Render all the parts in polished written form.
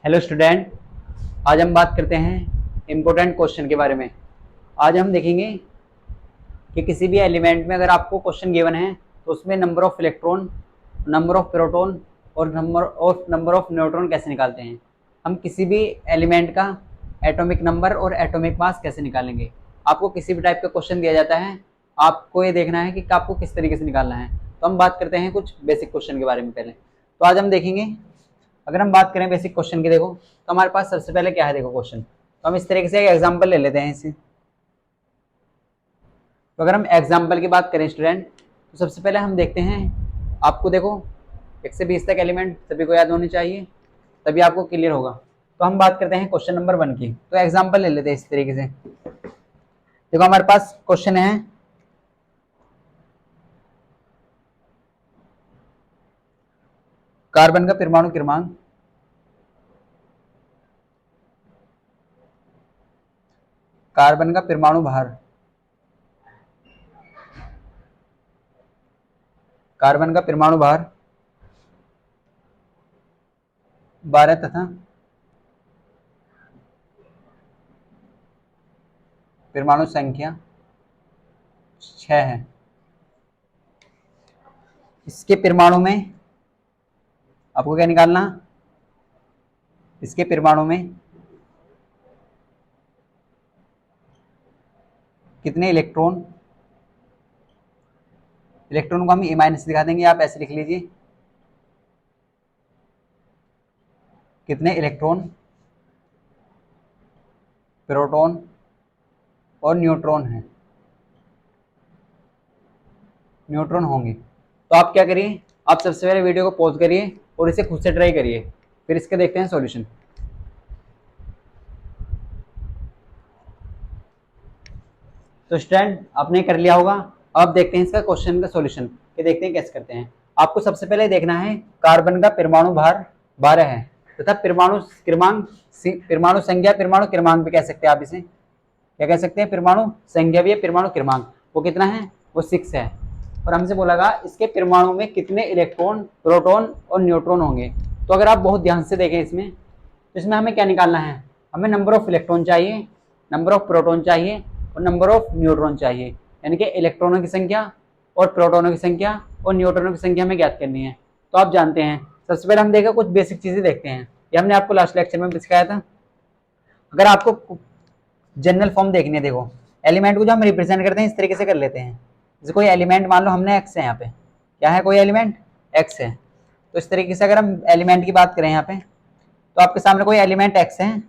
Hello student, आज हम बात करते हैं इम्पोर्टेंट क्वेश्चन के बारे में। आज हम देखेंगे कि किसी भी एलिमेंट में अगर आपको क्वेश्चन गिवन है तो उसमें number of electron, number of proton और नंबर ऑफ न्यूट्रॉन कैसे निकालते हैं। हम किसी भी एलिमेंट का एटॉमिक नंबर और एटॉमिक मास कैसे निकालेंगे। आपको किसी भी टाइप का क्वेश्चन दिया जाता है, आपको ये देखना है कि आपको किस तरीके से निकालना है। तो हम बात करते हैं कुछ बेसिक क्वेश्चन के बारे में पहले। तो आज हम देखेंगे, अगर हम बात करें बेसिक क्वेश्चन की, देखो तो हमारे पास सबसे पहले क्या है, देखो क्वेश्चन। तो हम इस तरीके से एक एग्जांपल ले लेते हैं इसे। तो अगर हम एग्जांपल की बात करें स्टूडेंट, तो सबसे पहले हम देखते हैं, आपको देखो 1 से 20 तक एलिमेंट सभी को याद होने चाहिए, तभी आपको क्लियर होगा। तो हम बात करते हैं क्वेश्चन नंबर 1 की। तो एग्जाम्पल ले लेते हैं इस तरीके से। देखो हमारे पास क्वेश्चन है, कार्बन का परमाणु क्रमांक, कार्बन का परमाणु भार, कार्बन का परमाणु भार 12 तथा परमाणु संख्या 6 है। इसके परमाणु में आपको क्या निकालना, इसके परमाणु में कितने इलेक्ट्रॉन, इलेक्ट्रॉन को हम E- दिखा देंगे, आप ऐसे लिख लीजिए, कितने इलेक्ट्रॉन, प्रोटॉन और न्यूट्रॉन है, न्यूट्रॉन होंगे। तो आप क्या करिए, आप सबसे पहले वीडियो को पॉज करिए और इसे खुद से ट्राई करिए, फिर इसके देखते हैं सॉल्यूशन। तो स्टूडेंट आपने कर लिया होगा, अब देखते हैं इसका क्वेश्चन का सॉल्यूशन, कि देखते हैं कैसे करते हैं। आपको सबसे पहले देखना है, कार्बन का परमाणु भार 12 है तथा परमाणु क्रमांक, परमाणु संख्या, परमाणु क्रमांक भी कह सकते हैं आप इसे, क्या कह सकते हैं, परमाणु संख्या भी है, परमाणु क्रमांक वो कितना है, वो 6 है। और हमसे बोला गया इसके परमाणु में कितने इलेक्ट्रॉन, प्रोटॉन और न्यूट्रॉन होंगे। तो अगर आप बहुत ध्यान से देखें इसमें, तो इसमें हमें क्या निकालना है, हमें नंबर ऑफ इलेक्ट्रॉन चाहिए, नंबर ऑफ प्रोटॉन चाहिए और नंबर ऑफ न्यूट्रॉन चाहिए, यानी कि इलेक्ट्रॉनों की संख्या और प्रोटॉनों की संख्या और न्यूट्रॉनों की संख्या हमें ज्ञात करनी है। तो आप जानते हैं, सबसे पहले हम देखा कुछ बेसिक चीजें देखते हैं, ये हमने आपको लास्ट लेक्चर में भी सिखाया था। अगर आपको जनरल फॉर्म देखनी है, देखो एलिमेंट को जो हम रिप्रेजेंट करते हैं इस तरीके से कर लेते हैं। जैसे कोई एलिमेंट मान लो हमने एक्स है, यहाँ पे क्या है, कोई एलिमेंट एक्स है। तो इस तरीके से अगर हम एलिमेंट की बात करें यहाँ पे, तो आपके सामने कोई एलिमेंट एक्स है,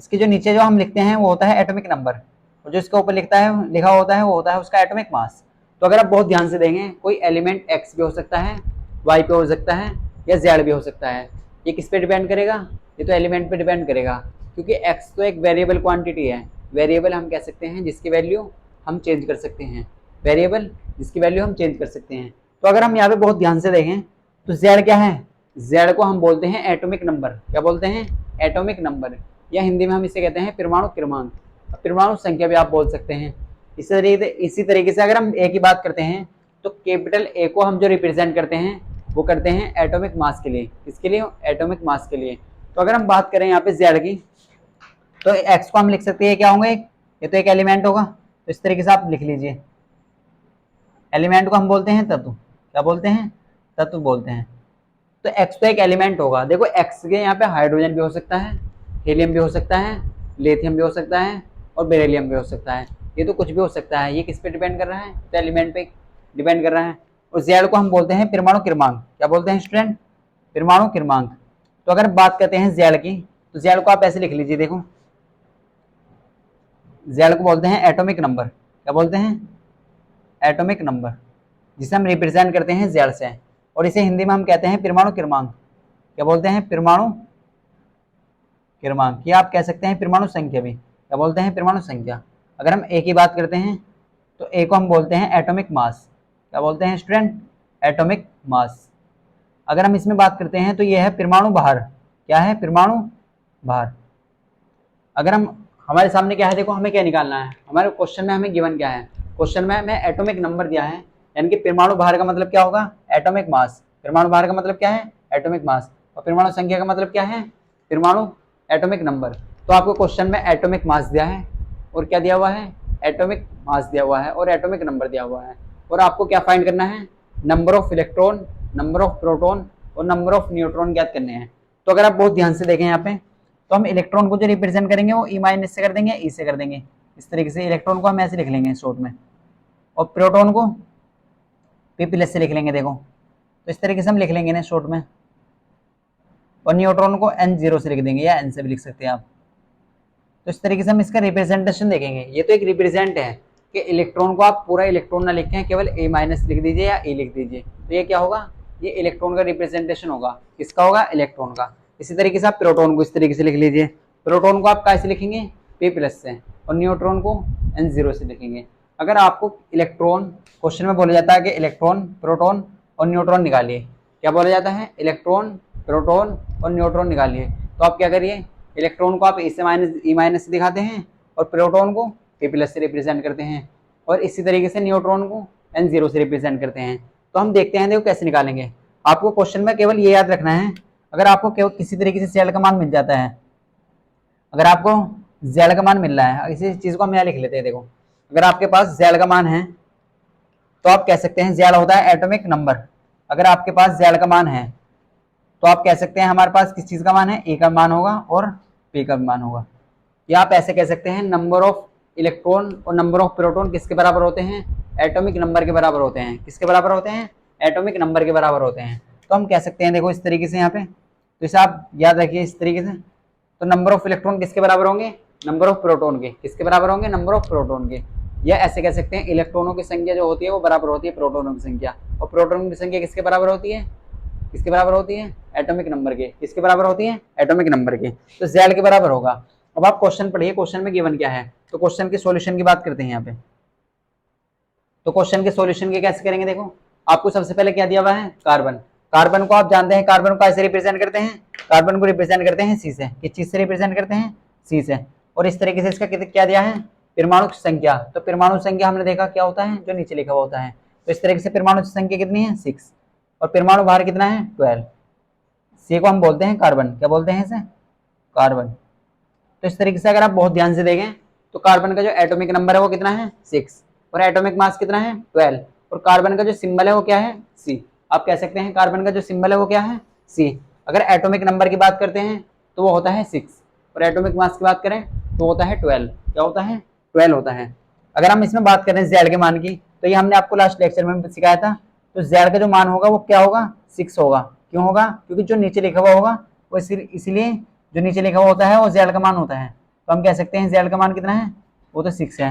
इसके जो नीचे जो हम लिखते हैं वो होता है एटॉमिक नंबर, और जो इसके ऊपर लिखा होता है वो होता है उसका एटॉमिक मास। तो अगर आप बहुत ध्यान से देखें, कोई एलिमेंट एक्स भी हो सकता है, वाई पे हो सकता है या जेड भी हो सकता है। ये किस पे डिपेंड करेगा, ये तो एलिमेंट पे डिपेंड करेगा, क्योंकि एक्स तो एक वेरिएबल क्वांटिटी है। वेरिएबल हम कह सकते हैं जिसकी वैल्यू हम चेंज कर सकते हैं, वेरिएबल जिसकी वैल्यू हम चेंज कर सकते हैं। तो अगर हम यहाँ पे बहुत ध्यान से देखें, तो जेड क्या है, जेड को हम बोलते हैं एटॉमिक नंबर। क्या बोलते हैं, एटॉमिक नंबर, या हिंदी में हम इसे कहते हैं परमाणु क्रमांक, परमाणु संख्या भी आप बोल सकते हैं। इसी तरीके से अगर हम ए की बात करते हैं, तो कैपिटल ए को हम जो रिप्रेजेंट करते हैं वो करते हैं एटॉमिक मास के लिए। किसके लिए, एटॉमिक मास के लिए। तो अगर हम बात करें यहाँ पे जेड की, तो एक्स को हम लिख सकते हैं क्या होंगे, ये तो एक एलिमेंट होगा। तो इस तरीके से आप लिख लीजिए, एलिमेंट को हम बोलते हैं तत्व। क्या बोलते हैं, तत्व बोलते हैं। तो एक्स तो एक एलिमेंट होगा। देखो एक्स के यहाँ पे हाइड्रोजन भी हो सकता है, हीलियम भी हो सकता है, लिथियम भी हो सकता है और बेरिलियम भी हो सकता है। ये तो कुछ भी हो सकता है, ये किस पे डिपेंड कर रहा है, तो एलिमेंट पे डिपेंड कर रहा है। और जेड को हम बोलते हैं परमाणु क्रमांक। क्या बोलते हैं स्टूडेंट, परमाणु क्रमांक। तो अगर बात करते हैं जेड की, तो जेड को आप ऐसे लिख लीजिए, देखो जेड को बोलते हैं एटॉमिक नंबर। क्या बोलते हैं, एटॉमिक नंबर, जिसे हम रिप्रेजेंट करते हैं जेड से, और इसे हिंदी में हम कहते हैं परमाणु क्रमांक। क्या बोलते हैं, परमाणु क्रमांक, या आप कह सकते हैं परमाणु संख्या भी। क्या बोलते हैं, परमाणु संख्या। अगर हम ए की बात करते हैं, तो ए को हम बोलते हैं एटॉमिक मास। क्या बोलते हैं स्टूडेंट, एटॉमिक मास। अगर हम इसमें बात करते हैं, तो यह है परमाणु भार। क्या है, परमाणु भार। अगर हम, हमारे सामने क्या है, देखो हमें क्या निकालना है, हमारे क्वेश्चन में हमें गिवन क्या है, क्वेश्चन में हमें एटॉमिक नंबर दिया है, यानी कि परमाणु भार का मतलब क्या होगा, एटॉमिक मास। परमाणु भार का मतलब क्या है, एटॉमिक मास। और परमाणु संख्या का मतलब क्या है, परमाणु एटॉमिक नंबर। तो आपको क्वेश्चन में एटॉमिक मास दिया है और क्या दिया हुआ है, एटॉमिक मास दिया हुआ है और एटॉमिक नंबर दिया हुआ है, और आपको क्या फाइंड करना है, number of electron, number of proton और नंबर ऑफ न्यूट्रॉन ज्ञात करने हैं। तो अगर आप बहुत ध्यान से देखें यहाँ पे, तो हम इलेक्ट्रॉन को जो रिप्रेजेंट करेंगे वो ई माइनस से कर देंगे, ई से कर देंगे। इस तरीके से इलेक्ट्रॉन को हम ऐसे लिख लेंगे शॉर्ट में, और प्रोटॉन को पी प्लस से लिख लेंगे। देखो तो इस तरीके से हम लिख लेंगे ना शॉर्ट में, और न्यूट्रॉन को एन जीरो से लिख देंगे, या एन से भी लिख सकते हैं आप। तो इस तरीके से हम इसका रिप्रेजेंटेशन देखेंगे। ये तो एक रिप्रेजेंट है कि इलेक्ट्रॉन को आप पूरा इलेक्ट्रॉन ना लिखें, केवल ए माइनस लिख दीजिए या ए लिख दीजिए। तो ये क्या होगा, ये इलेक्ट्रॉन का रिप्रेजेंटेशन होगा। किसका होगा, इलेक्ट्रॉन का। इसी तरीके से आप प्रोटॉन को इस तरीके से लिख लीजिए। प्रोटॉन को आप कैसे लिखेंगे, पी प्लस से, और न्यूट्रॉन को एन जीरो से लिखेंगे। अगर आपको इलेक्ट्रॉन क्वेश्चन में बोला जाता है कि इलेक्ट्रॉन, प्रोटॉन और न्यूट्रॉन निकालिए, क्या बोला जाता है, इलेक्ट्रॉन, प्रोटॉन और न्यूट्रॉन निकालिए, तो आप क्या करिए, इलेक्ट्रॉन को आप ई माइनस से दिखाते हैं और प्रोटॉन को पी प्लस से रिप्रेजेंट करते हैं, और इसी तरीके से न्यूट्रॉन को एन जीरो से रिप्रेजेंट करते हैं। तो हम देखते हैं देखो कैसे निकालेंगे। आपको क्वेश्चन में केवल ये याद रखना है, अगर आपको केवल किसी तरीके से जेड का मान मिल जाता है, अगर आपको जेड का मान मिल रहा है, इसी चीज को हम यहाँ लिख लेते हैं। देखो अगर आपके पास जेड का मान है तो आप कह सकते हैं, जेड होता है एटॉमिक नंबर। अगर आपके पास जेड का मान है तो आप कह सकते हैं हमारे पास किस चीज का मान है, ए का मान होगा और पी का मान होगा। या आप ऐसे कह सकते हैं, नंबर ऑफ इलेक्ट्रॉन और नंबर ऑफ प्रोटॉन किसके बराबर होते हैं, एटॉमिक नंबर के बराबर होते हैं। किसके बराबर होते हैं, एटॉमिक नंबर के बराबर होते हैं। तो हम कह सकते हैं देखो इस तरीके से यहाँ पे, तो इसे आप याद रखिए इस तरीके से। तो नंबर ऑफ इलेक्ट्रॉन किसके बराबर होंगे, नंबर ऑफ प्रोटॉन के। किसके बराबर होंगे, नंबर ऑफ प्रोटॉन के। या ऐसे कह सकते हैं, इलेक्ट्रॉनों की संख्या जो होती है वो बराबर होती है प्रोटॉनों की संख्या, और प्रोटॉन की संख्या किसके बराबर होती है, किसके बराबर होती है, एटॉमिक नंबर के। किसके बराबर होती है, एटॉमिक नंबर के। तो जेड के बराबर होगा। अब आप क्वेश्चन पढ़िए, क्वेश्चन में गिवन क्या है। तो क्वेश्चन के सॉल्यूशन की बात करते हैं यहाँ पे। तो क्वेश्चन के सॉल्यूशन के कैसे करेंगे, देखो आपको सबसे पहले क्या दिया हुआ है, कार्बन। कार्बन को आप जानते हैं, कार्बन को कैसे रिप्रेजेंट करते हैं, कार्बन को रिप्रेजेंट करते हैं सी से। किस चीज से रिप्रेजेंट करते हैं, सी से। और इस तरीके से इसका क्या दिया है, परमाणु संख्या। तो परमाणु संख्या हमने देखा क्या होता है, जो नीचे लिखा हुआ होता है। तो इस तरीके से परमाणु संख्या कितनी है, 6, और परमाणु भार कितना है, 12। सी को हम बोलते हैं कार्बन। क्या बोलते हैं इसे, कार्बन। तो इस तरीके से अगर आप बहुत ध्यान से देखें तो कार्बन का जो एटॉमिक नंबर है वो कितना है, 6, और एटॉमिक मास कितना है, 12, और कार्बन का जो सिंबल है वो क्या है, सी। आप कह सकते हैं कार्बन का जो सिंबल है वो क्या है, सी। अगर एटॉमिक नंबर की बात करते हैं तो वो होता है 6, और एटॉमिक मास की बात करें तो होता है 12। क्या होता है, 12 होता है। अगर हम इसमें बात करें जेड के मान की, तो ये हमने आपको लास्ट लेक्चर में सिखाया था। तो जेड का जो मान होगा वो क्या होगा, 6 होगा। क्यों होगा, क्योंकि जो नीचे लिखा हुआ होगा वो इसलिए जो नीचे लिखा हुआ होता है वो जेड का मान होता है। तो हम कह सकते हैं जेड का मान कितना है, वो तो 6 है।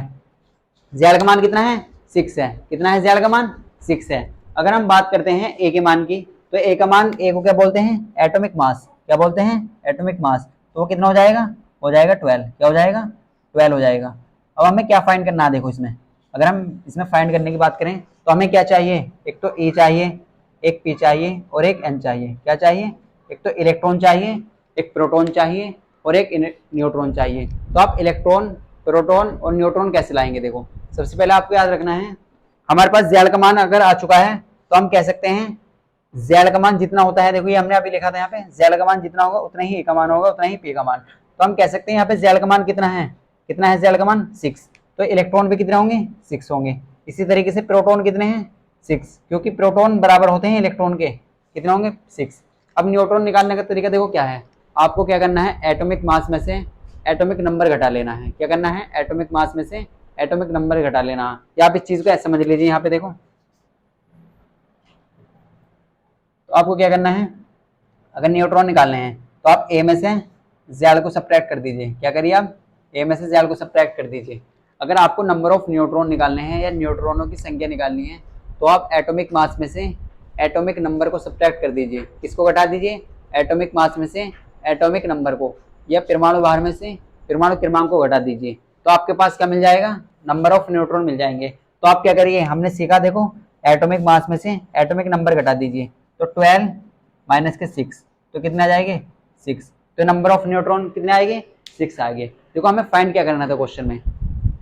जेड का मान कितना है, 6 है। कितना है जेड का मान, 6 है। अगर हम बात करते हैं ए के मान की, तो ए का मान, ए को क्या बोलते हैं, एटॉमिक मास। क्या बोलते हैं, एटॉमिक मास। तो वो कितना हो जाएगा, हो जाएगा 12। क्या हो जाएगा, 12 हो जाएगा। अब हमें क्या फाइंड करना है, देखो इसमें अगर हम इसमें फाइंड करने की बात करें तो हमें क्या चाहिए, एक तो ए चाहिए, एक पी चाहिए और एक एन चाहिए। क्या चाहिए, एक तो इलेक्ट्रॉन चाहिए, एक प्रोटॉन चाहिए और एक न्यूट्रॉन चाहिए। तो आप इलेक्ट्रॉन, प्रोटॉन और न्यूट्रॉन कैसे लाएंगे, देखो सबसे पहले आपको याद रखना है, हमारे पास जेड का मान अगर आ चुका है तो हम कह सकते हैं जेड का मान जितना होता है, देखो ये हमने अभी लिखा था यहाँ पे, जेड का मान जितना होगा उतना ही ए का मान होगा, उतना ही पी का मान। तो हम कह सकते हैं यहाँ पे जेड का मान कितना है, कितना है जेड का मान, 6। तो इलेक्ट्रॉन भी कितने होंगे, 6 होंगे। इसी तरीके से प्रोटॉन कितने हैं, 6, क्योंकि प्रोटॉन बराबर होते हैं इलेक्ट्रॉन के। कितने होंगे, 6। अब न्यूट्रॉन निकालने का तरीका देखो क्या है, आपको क्या करना है, एटॉमिक मास में से एटॉमिक नंबर घटा लेना है। क्या करना है, एटॉमिक मास में से एटॉमिक नंबर घटा लेना है। या आप इस चीज को ऐसे समझ लीजिए, यहाँ पे देखो तो आपको क्या करना है, अगर न्यूट्रॉन निकालने हैं तो आप ए में से जेड को सब्ट्रैक्ट कर दीजिए। क्या करिए, आप ए में से जेड को सब्ट्रैक्ट कर दीजिए। अगर आपको नंबर ऑफ न्यूट्रॉन निकालने हैं या न्यूट्रॉनों की संख्या निकालनी है तो आप एटॉमिक मास में से एटॉमिक नंबर को सब्ट्रैक्ट कर दीजिए। किसको घटा दीजिए, एटॉमिक मास में से एटॉमिक नंबर को, या परमाणु भार में से परमाणु क्रमांक को घटा दीजिए। तो आपके पास क्या मिल जाएगा, नंबर ऑफ न्यूट्रॉन मिल जाएंगे। तो आप क्या करिए, हमने सीखा देखो, एटॉमिक मास में से एटॉमिक नंबर घटा दीजिए। तो 12 माइनस के 6 तो कितने आ जाएंगे, 6। तो नंबर ऑफ न्यूट्रॉन कितने आएंगे, 6 आ गए। देखो हमें फाइंड क्या करना था क्वेश्चन में,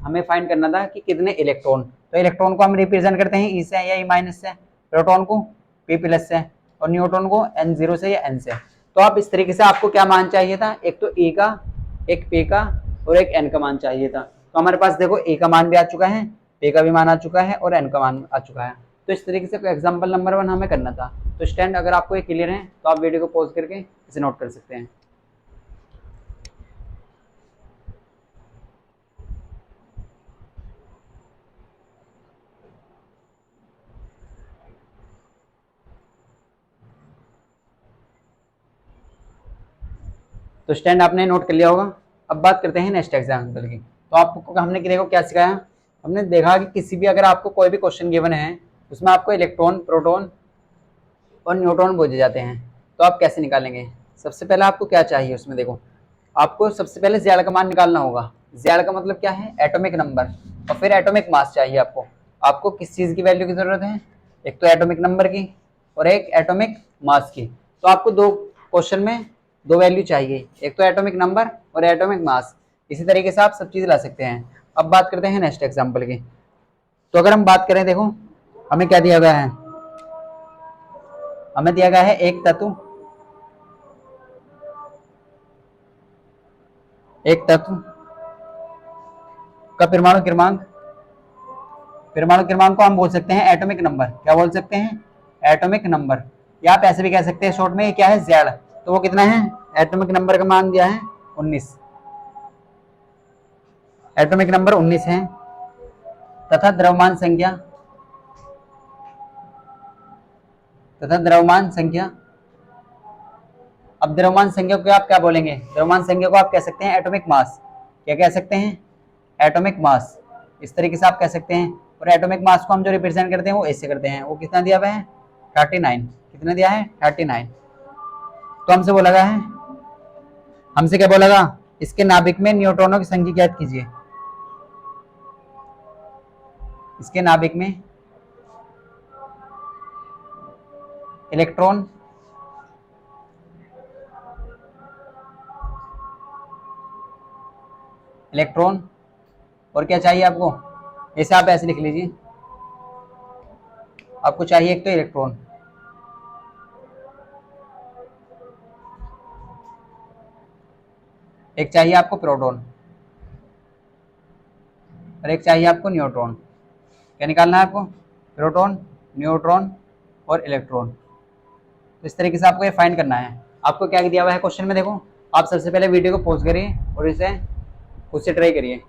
हमें फाइंड करना था कि कितने इलेक्ट्रॉन। तो इलेक्ट्रॉन को हम रिप्रेजेंट करते हैं ई से या ई माइनस से, प्रोटॉन को पी प्लस से, और न्यूट्रॉन को एन जीरो से या एन से। तो आप इस तरीके से, आपको क्या मान चाहिए था, एक तो ए का, एक पे का और एक एन का मान चाहिए था। तो हमारे पास देखो ए का मान भी आ चुका है, पे का भी मान आ चुका है और एन का मान आ चुका है। तो इस तरीके से एग्जाम्पल नंबर 1 हमें करना था। तो स्टूडेंट अगर आपको ये क्लियर है तो आप वीडियो को पॉज करके इसे नोट कर सकते हैं। तो स्टैंड आपने नोट कर लिया होगा। अब बात करते हैं नेक्स्ट एग्जाम्पल की। तो आपको हमने देखो क्या सिखाया, हमने देखा कि किसी भी, अगर आपको कोई भी क्वेश्चन गिवन है उसमें आपको इलेक्ट्रॉन, प्रोटॉन और न्यूट्रॉन पूछे जाते हैं, तो आप कैसे निकालेंगे। सबसे पहले आपको क्या चाहिए उसमें, देखो आपको सबसे पहले ज़ेड का मान निकालना होगा। ज़ेड का मतलब क्या है, एटॉमिक नंबर, और फिर एटॉमिक मास चाहिए आपको। आपको किस चीज़ की वैल्यू की ज़रूरत है, एक तो एटॉमिक नंबर की और एक एटॉमिक मास की। तो आपको दो क्वेश्चन में दो वैल्यू चाहिए, एक तो एटॉमिक नंबर और एटॉमिक मास। इसी तरीके से आप सब चीज़ ला सकते हैं। अब बात करते हैं नेक्स्ट एग्जाम्पल की। तो अगर हम बात करें, देखो हमें क्या दिया गया है, हमें दिया गया है एक तत्व, एक तत्व का परमाणु क्रमांक, परमाणु क्रमांक को हम बोल सकते हैं एटॉमिक नंबर। क्या बोल सकते हैं, एटॉमिक नंबर, या आप ऐसे भी कह सकते हैं शॉर्ट में, ये क्या है, जेड। तो वो कितना है, एटॉमिक नंबर का मान दिया है 19, एटॉमिक नंबर 19 है। तथा द्रव्यमान संख्या, तथा द्रव्यमान संख्या, अब द्रव्यमान संख्या को आप क्या बोलेंगे, द्रव्यमान संख्या को आप कह सकते हैं एटॉमिक मास। क्या कह सकते हैं, एटॉमिक मास, इस तरीके से आप कह सकते हैं। और एटॉमिक मास को हम जो रिप्रेजेंट करते हैं वो ऐसे करते हैं। वो कितना दिया हुआ है, 39। कितना दिया है, 39। तो हमसे बोला गया है, हमसे क्या बोला गया, इसके नाभिक में न्यूट्रॉनों की संख्या ज्ञात कीजिए। इसके नाभिक में इलेक्ट्रॉन, इलेक्ट्रॉन और क्या चाहिए आपको, ऐसे आप ऐसे लिख लीजिए, आपको चाहिए एक तो इलेक्ट्रॉन, एक चाहिए आपको प्रोटॉन और एक चाहिए आपको न्यूट्रॉन। क्या निकालना है आपको, प्रोटॉन, न्यूट्रॉन और इलेक्ट्रॉन। तो इस तरीके से आपको ये फाइंड करना है। आपको क्या दिया हुआ है क्वेश्चन में, देखो आप सबसे पहले वीडियो को पॉज करिए और इसे खुद से ट्राई करिए।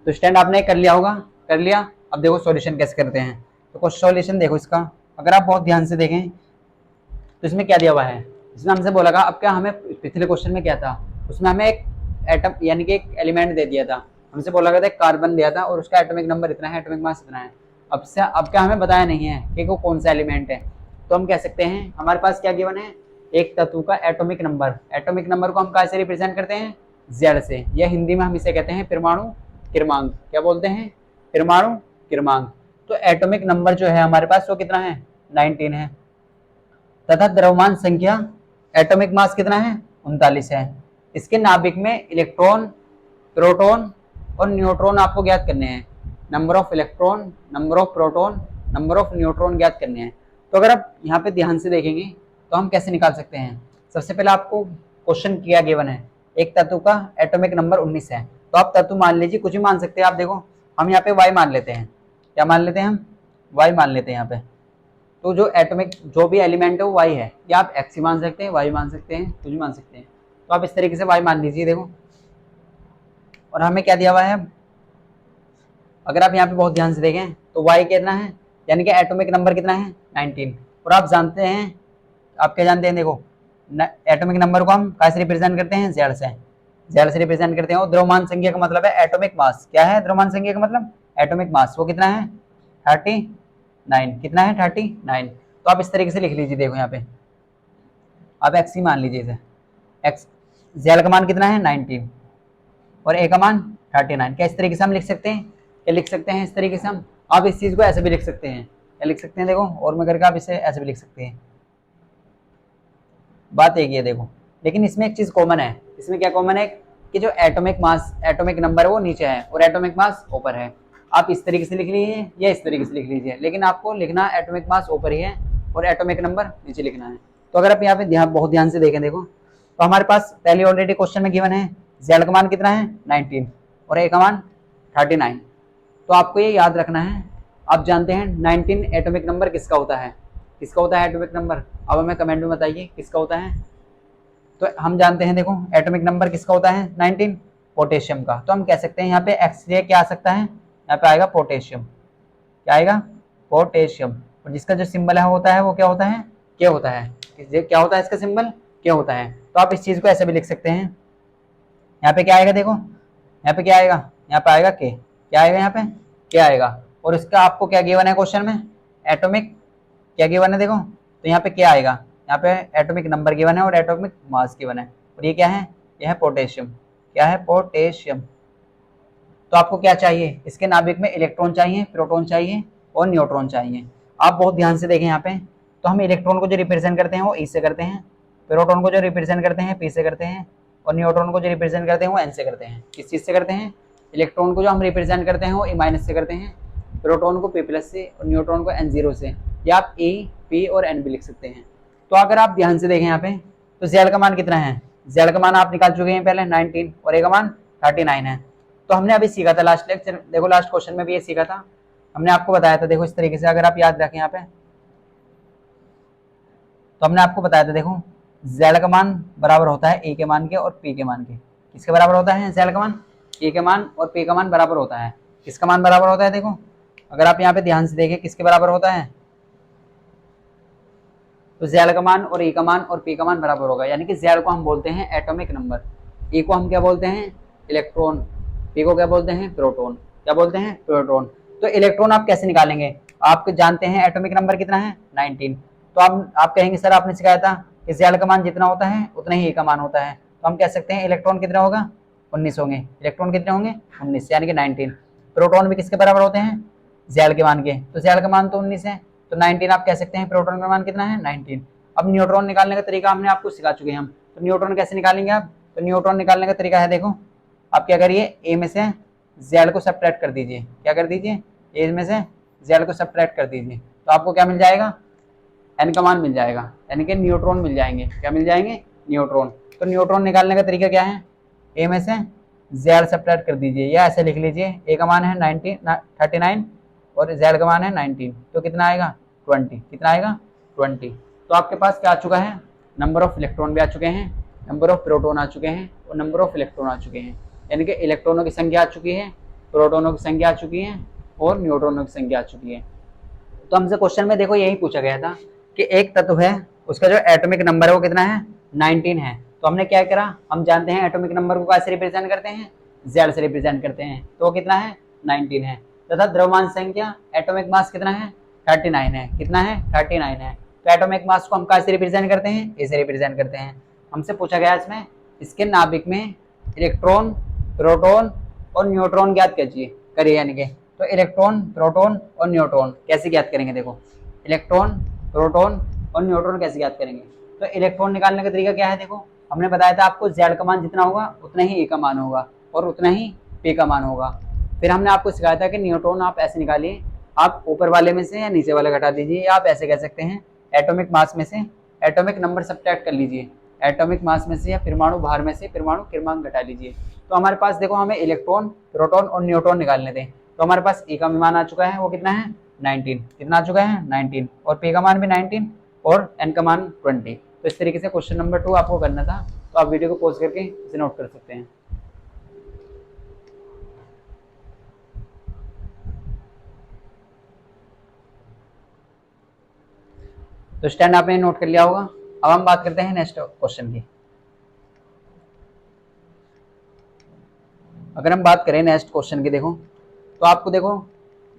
तो स्टैंड आपने कर लिया होगा, कर लिया। अब देखो सॉल्यूशन कैसे करते हैं। तो कुछ सॉल्यूशन देखो इसका, अगर आप बहुत ध्यान से देखें तो इसमें क्या दिया हुआ है, इसमें हमसे बोला था, अब क्या हमें पिछले क्वेश्चन में क्या था, उसमें हमें एक एटम यानी कि एक एलिमेंट दे दिया था। हमसे बोला गया था एक कार्बन दिया था और उसका एटॉमिक नंबर इतना है, एटॉमिक मास इतना है। अब क्या हमें बताया नहीं है कि वो कौन सा एलिमेंट है। तो हम कह सकते हैं हमारे पास क्या गिवन है, एक तत्व का एटॉमिक नंबर। एटॉमिक नंबर को हम कैसे रिप्रेजेंट करते हैं, जेड से, या हिंदी में हम इसे कहते हैं परमाणु क्रमांक। क्या बोलते हैं, परमाणु क्रमांक। तो एटॉमिक नंबर जो है हमारे पास वो कितना है, 19 है। तथा द्रव्यमान संख्या, एटॉमिक मास कितना है, 39 है। इसके नाभिक में इलेक्ट्रॉन, प्रोटॉन और न्यूट्रॉन आपको ज्ञात करने हैं। Number of electron, number of proton, number of neutron ज्ञात करने हैं। तो अगर आप यहाँ पे ध्यान से देखेंगे तो हम कैसे निकाल सकते हैं। सबसे पहले आपको क्वेश्चन क्या गिवन है, एक तत्व का एटॉमिक नंबर 19 है। तो आप तत्व मान लीजिए, कुछ भी मान सकते हैं आप। देखो हम यहाँ पे वाई मान लेते हैं, क्या मान लेते हैं हम, वाई मान लेते हैं यहाँ पे। तो जो एटॉमिक जो भी एलिमेंट है वो वाई है, या आप एक्स मान सकते हैं, वाई मान सकते हैं, कुछ भी मान सकते हैं। तो आप इस तरीके से वाई मान लीजिए, देखो। और हमें क्या दिया हुआ है, अगर आप यहाँ पे बहुत ध्यान से देखें तो वाई कितना है, यानी कि एटॉमिक नंबर कितना है, 19। और आप जानते हैं, आप क्या जानते हैं, देखो एटॉमिक नंबर को हम कैसे रिप्रेजेंट करते हैं, जेड से, जेड से रिप्रेजेंट करते हैं। और द्रव्यमान संख्या का मतलब है एटॉमिक मास। क्या है द्रव्यमान संख्या का मतलब, एटॉमिक मास। वो कितना है, 39। कितना है, 39। तो आप इस तरीके से लिख लीजिए, देखो यहाँ पे आप एक्स ही मान लीजिए इसे, एक्स, जेड का मान कितना है, 19 और ए का मान 39। क्या इस तरीके से हम लिख सकते हैं, क्या लिख सकते हैं इस तरीके से हम। आप इस चीज़ को ऐसे भी लिख सकते हैं, क्या लिख सकते हैं, देखो और मैं करके आप इसे ऐसे भी लिख सकते हैं। बात एक ही है देखो, लेकिन इसमें एक चीज़ कॉमन है। इसमें क्या कॉमन है, कि कि जो एटॉमिक मास, एटॉमिक नंबर है वो नीचे है और एटॉमिक मास ऊपर है। आप इस तरीके से लिख लीजिए या इस तरीके से लिख लीजिए, लेकिन आपको लिखना एटॉमिक मास ऊपर ही है और एटॉमिक नंबर नीचे लिखना है। तो अगर आप यहाँ पे बहुत ध्यान से देखें, देखो तो हमारे पास पहले ऑलरेडी क्वेश्चन में गिवन है जेड का मान कितना है 19 और ए का मान 39। तो आपको ये याद रखना है, आप जानते हैं 19 एटॉमिक नंबर किसका होता है, किसका होता है एटॉमिक नंबर, अब हमें कमेंट में बताइए किसका होता है। तो हम जानते हैं, देखो एटॉमिक नंबर किसका होता है 19, पोटेशियम का। तो हम कह सकते हैं यहाँ पे एक्स-रे क्या आ सकता है, यहाँ पे आएगा पोटेशियम, क्या आएगा पोटेशियम। और जिसका जो सिंबल है होता है वो क्या होता है, के होता है। क्या होता है इसका सिंबल, के होता है। तो आप इस चीज को ऐसे भी लिख सकते हैं, यहाँ पे क्या आएगा, देखो यहाँ पे क्या आएगा, यहाँ पे आएगा के, क्या आएगा यहाँ पे क्या आएगा। और इसका आपको क्या गिवन है क्वेश्चन में, एटॉमिक क्या गिवन है, देखो तो यहाँ पे क्या आएगा, यहाँ पे एटॉमिक नंबर गिवन है और एटॉमिक मास गिवन है। और ये क्या है, ये है पोटेशियम, क्या है पोटेशियम। तो आपको क्या चाहिए, इसके नाभिक में इलेक्ट्रॉन चाहिए, प्रोटॉन चाहिए और न्यूट्रॉन चाहिए। आप बहुत ध्यान से देखें यहाँ पे, तो हम इलेक्ट्रॉन को जो रिप्रेजेंट करते हैं वो ई से करते हैं, प्रोटॉन को जो रिप्रेजेंट करते हैं पी से करते हैं और न्यूट्रॉन को जो रिप्रेजेंट करते हैं वो एन से करते हैं। किस चीज से करते हैं, इलेक्ट्रॉन को जो हम रिप्रेजेंट करते हैं वो ई माइनस से करते हैं, प्रोटॉन को पी प्लस से और न्यूट्रॉन को एन जीरो से, या आप ई पी और एन भी लिख सकते हैं। तो अगर आप ध्यान से देखें यहाँ पे, तो जेड का मान कितना है, जेड का मान आप निकाल चुके हैं पहले 19 और ए का मान 39 है। तो हमने अभी सीखा था लास्ट लेक्चर, देखो लास्ट क्वेश्चन में भी ये सीखा था, हमने आपको बताया था, देखो इस तरीके से अगर आप याद रखें यहाँ पे, तो हमने आपको बताया था, देखो जेड का मान बराबर होता है ए के मान के और पी के मान के। किसके बराबर होता है जेड का मान, ए के मान और पी का मान बराबर होता है। किसका मान बराबर होता है, देखो अगर आप यहाँ पे ध्यान से देखें किसके बराबर होता है, तो जेड का मान और ए का मान और पी का मान बराबर होगा। यानी कि जेड को हम बोलते हैं एटॉमिक नंबर, ए को हम क्या बोलते हैं इलेक्ट्रॉन, पी को क्या बोलते हैं प्रोटॉन, क्या बोलते हैं प्रोटॉन। तो इलेक्ट्रॉन आप कैसे निकालेंगे, आप जानते हैं एटॉमिक नंबर कितना है 19। तो आप कहेंगे सर आपने सिखाया था कि जेड का मान जितना होता है उतना ही ए का मान होता है। तो हम कह सकते हैं इलेक्ट्रॉन कितना होगा 19 होंगे, इलेक्ट्रॉन कितने होंगे 19 यानी कि 19। प्रोटॉन भी किसके बराबर होते हैं जेड के मान के, तो जेड का मान तो 19 है, तो 19 आप कह सकते हैं प्रोटॉन का मान कितना है 19। अब न्यूट्रॉन निकालने का तरीका हमने आपको सिखा चुके हैं हम, तो न्यूट्रॉन कैसे निकालेंगे आप, तो न्यूट्रॉन निकालने का तरीका है, देखो आप क्या करिए ए में से जेड को सब्ट्रैक्ट कर दीजिए, क्या कर दीजिए ए में से जेड को सब्ट्रैक्ट कर दीजिए, तो आपको क्या मिल जाएगा एन का मान मिल जाएगा, यानी कि न्यूट्रॉन मिल जाएंगे, क्या मिल जाएंगे न्यूट्रॉन। तो न्यूट्रॉन निकालने का तरीका क्या है, ए में से जेड सब्ट्रैक्ट कर दीजिए, या ऐसे लिख लीजिए ए का मान है 39 और जेड का मान है 19, तो कितना आएगा 20, कितना आएगा 20। तो आपके पास क्या आ चुका है, नंबर ऑफ इलेक्ट्रॉन भी आ चुके हैं, नंबर ऑफ प्रोटॉन आ चुके हैं और नंबर ऑफ इलेक्ट्रॉन आ चुके हैं। यानी कि इलेक्ट्रॉनों की संख्या आ चुकी है, प्रोटॉनों की संख्या आ चुकी है और न्यूट्रॉनों की संख्या आ चुकी है। तो हमसे क्वेश्चन में देखो यही पूछा गया था कि एक तत्व है उसका जो एटॉमिक नंबर है वो कितना है 19 है। तो हमने क्या करा, हम जानते हैं एटॉमिक नंबर को कैसे रिप्रेजेंट करते हैं जेड से रिप्रेजेंट करते हैं, तो वो कितना है 19 है। तथा द्रव्यमान संख्या एटॉमिक मास कितना है 39 है, कितना है 39 है। तो एटॉमिक मास को हम कैसे रिप्रेजेंट करते हैं ए से रिप्रेजेंट करते हैं। हमसे पूछा गया इसमें इसके नाभिक में इलेक्ट्रॉन प्रोटॉन और न्यूट्रॉन ज्ञात कीजिए करिए, यानी कि तो इलेक्ट्रॉन प्रोटॉन और न्यूट्रॉन कैसे ज्ञात करेंगे, देखो इलेक्ट्रॉन प्रोटॉन और न्यूट्रॉन कैसे ज्ञात करेंगे। तो इलेक्ट्रॉन निकालने का तरीका क्या है, देखो हमने बताया था आपको जेड का मान जितना होगा उतना ही ए का मान होगा और उतना ही पी का मान होगा। फिर हमने आपको सिखाया था कि न्यूट्रॉन आप ऐसे निकालिए, आप ऊपर वाले में से या नीचे वाले घटा दीजिए, या आप ऐसे कह सकते हैं एटॉमिक मास में से एटॉमिक नंबर सब्ट्रैक्ट कर लीजिए, एटॉमिक मास में से या परमाणु भार में से परमाणु क्रमांक घटा लीजिए। तो हमारे पास देखो हमें इलेक्ट्रॉन प्रोटॉन और न्यूट्रॉन निकालने थे, तो हमारे पास ए का मान आ चुका है वो कितना है 19, कितना आ चुका है 19 और पी का मान भी 19 और एन का मान 20। तो इस तरीके से क्वेश्चन नंबर 2 आपको करना था, तो आप वीडियो को पॉज करके इसे नोट कर सकते हैं। तो स्टैंड आपने नोट कर लिया होगा। अब हम बात करते हैं नेक्स्ट क्वेश्चन की। अगर हम बात करें नेक्स्ट क्वेश्चन की, देखो तो आपको देखो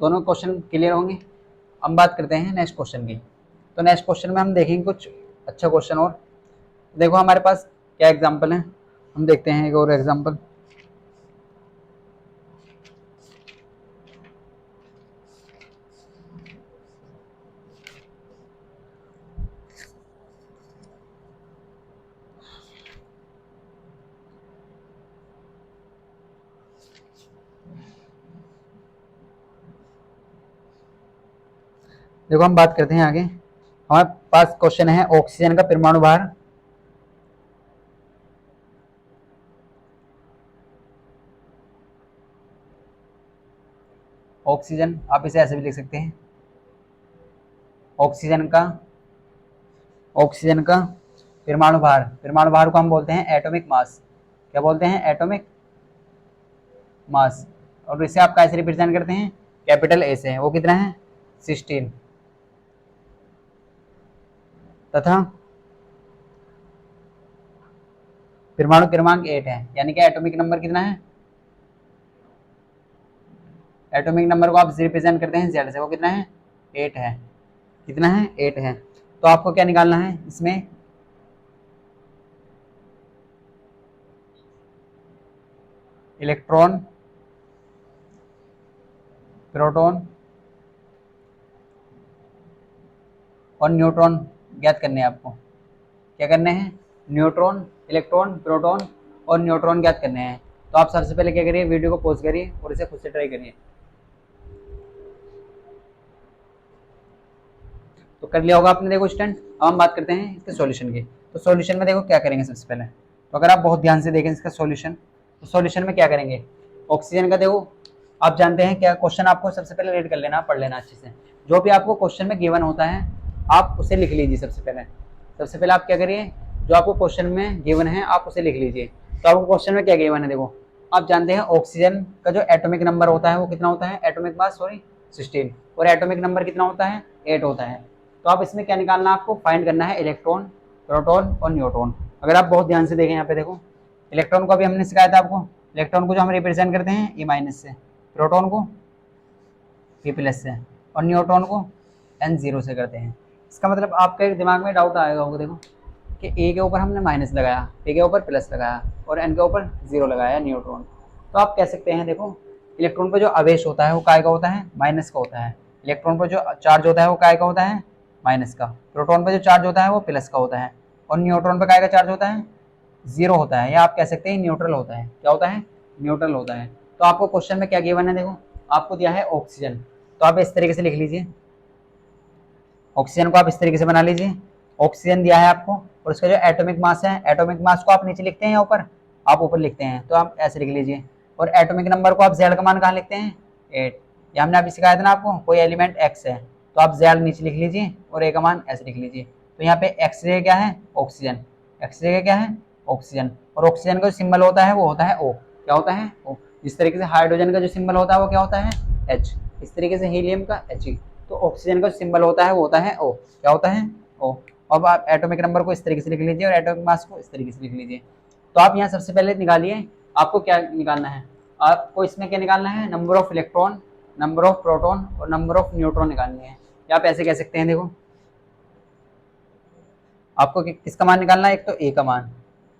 दोनों क्वेश्चन क्लियर होंगे। हम बात करते हैं नेक्स्ट क्वेश्चन की। तो नेक्स्ट क्वेश्चन में हम देखेंगे कुछ अच्छा क्वेश्चन और, देखो हमारे पास क्या एग्जांपल है, हम देखते हैं एक और एग्जांपल। देखो हम बात करते हैं आगे। हमारे पास क्वेश्चन है ऑक्सीजन का परमाणु भार। ऑक्सीजन आप इसे ऐसे भी लिख सकते हैं, ऑक्सीजन का परमाणु भार। परमाणु भार को हम बोलते हैं एटॉमिक मास। क्या बोलते हैं? Atomic mass. और इसे आप कैसे रिप्रेजेंट करते हैं? कैपिटल ए से। वो कितना है? 16। तथा परमाणु क्रमांक 8 है, यानी कि एटॉमिक नंबर कितना है? एटॉमिक नंबर को आप रिप्रेजेंट करते हैं जेड से। वो कितना है? 8 है। कितना है? 8 है। तो आपको क्या निकालना है इसमें? इलेक्ट्रॉन, प्रोटॉन और न्यूट्रॉन ज्ञात करने हैं आपको। क्या करने हैं? न्यूट्रॉन, इलेक्ट्रॉन, प्रोटॉन और न्यूट्रॉन ज्ञात करने हैं। तो आप सबसे पहले क्या करिए, वीडियो को पॉज करिए और इसे खुद से ट्राई करिए। तो कर लिया होगा आपने। देखो स्टूडेंट, अब हम बात करते हैं इसके सॉल्यूशन की। तो सॉल्यूशन में देखो क्या करेंगे सबसे पहले। तो अगर आप बहुत ध्यान से देखें इसका सॉल्यूशन, तो सॉल्यूशन में क्या करेंगे? ऑक्सीजन का देखो, आप जानते हैं क्या क्वेश्चन आपको सबसे पहले रीड कर लेना, पढ़ लेना अच्छे से। जो भी आपको क्वेश्चन में गिवन होता है आप उसे लिख लीजिए सबसे पहले। सबसे पहले आप क्या करिए, जो आपको क्वेश्चन में गिवन है आप उसे लिख लीजिए। तो आपको क्वेश्चन में क्या गिवन है देखो, आप जानते हैं ऑक्सीजन का जो एटॉमिक नंबर होता है वो कितना होता है? Atomic mass sorry 16। और एटॉमिक नंबर कितना होता है? 8 होता है। तो आप इसमें क्या निकालना है आपको? फाइंड करना है इलेक्ट्रॉन, प्रोटॉन और न्यूट्रॉन। अगर आप बहुत ध्यान से देखें यहाँ पे देखो, इलेक्ट्रॉन को अभी हमने सिखाया था आपको। इलेक्ट्रॉन को जो हम रिप्रेजेंट करते हैं E- से, प्रोटॉन को P+ से और न्यूट्रॉन को N0 से करते हैं। इसका मतलब आपके दिमाग में डाउट आएगा होगा देखो कि ए के ऊपर हमने माइनस लगाया, पी के ऊपर प्लस लगाया और एन के ऊपर 0 लगाया न्यूट्रॉन। तो आप कह सकते हैं देखो, इलेक्ट्रॉन पर जो आवेश होता है वो काय का होता है? माइनस का होता है। इलेक्ट्रॉन पर जो चार्ज होता है वो काय का होता है? माइनस का। प्रोटॉन पर जो चार्ज होता है वो प्लस का होता है। और न्यूट्रॉन पर काय का चार्ज होता है? 0 होता है, या आप कह सकते हैं न्यूट्रल होता है। क्या होता है? न्यूट्रल होता है। तो आपको क्वेश्चन में क्या गिवन है देखो, आपको दिया है ऑक्सीजन। तो आप इस तरीके से लिख लीजिए, ऑक्सीजन को आप इस तरीके से बना लीजिए। ऑक्सीजन दिया है आपको और उसका जो एटॉमिक मास है, एटॉमिक मास को आप नीचे लिखते हैं या ऊपर? आप ऊपर लिखते हैं, तो आप ऐसे लिख लीजिए। और एटॉमिक नंबर को आप जेड का मान कहाँ लिखते हैं? 8। ये हमने अभी सिखाया था ना आपको, कोई एलिमेंट एक्स है तो आप जेड नीचे लिख लीजिए और ए का मान ऐसे लिख लीजिए। तो यहाँ पे एक्स जगह क्या है? ऑक्सीजन। एक्स जगह क्या है? ऑक्सीजन। और ऑक्सीजन का जो सिंबल होता है वो होता है ओ। क्या होता है? ओ। जिस तरीके से हाइड्रोजन का जो सिंबल होता है वो क्या होता है? एच। इस तरीके से हीलियम का एच। तो ऑक्सीजन का सिंबल होता है वो होता है ओ। क्या होता है? ओ। अब आप एटॉमिक नंबर को इस तरीके से लिख लीजिए और एटॉमिक मास को इस तरीके से लिख लीजिए। तो आप यहाँ सबसे पहले निकालिए, आपको क्या निकालना है? आपको इसमें क्या निकालना है? Number of electron, number of proton और नंबर ऑफ न्यूट्रॉन निकालनी है। या आप ऐसे कह सकते हैं देखो, आपको किसका मान निकालना है? एक तो ए का मान,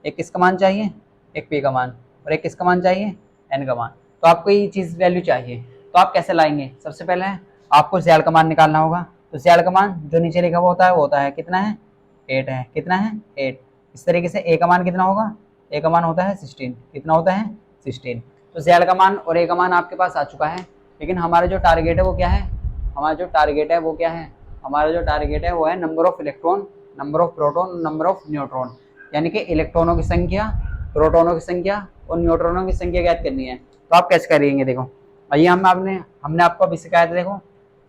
एक किसका मान चाहिए? एक पी का मान, और एक किसका मान चाहिए? एन का मान। तो आपको ये चीज़ वैल्यू चाहिए, तो आप कैसे लाएंगे? सबसे पहले आपको जेड का मान निकालना होगा। तो जेड का मान जो नीचे लिखा हुआ होता है वो होता है कितना है? 8 है। कितना है? 8। इस तरीके से ए का मान कितना होगा? ए का मान होता है 16। कितना होता है? 16। तो जेड का मान और ए का मान आपके पास आ चुका है। लेकिन हमारा जो टारगेट है वो क्या है? हमारा जो टारगेट है वो क्या है? हमारा जो टारगेट है वो है number of electron, number of proton, number of neutron. यानी कि इलेक्ट्रॉनों की संख्या, प्रोटॉनों की संख्या और न्यूट्रॉनों की संख्या ज्ञात करनी है। तो आप कैसे करेंगे देखो, आइए हमने आपको अभी सिखाया था। देखो,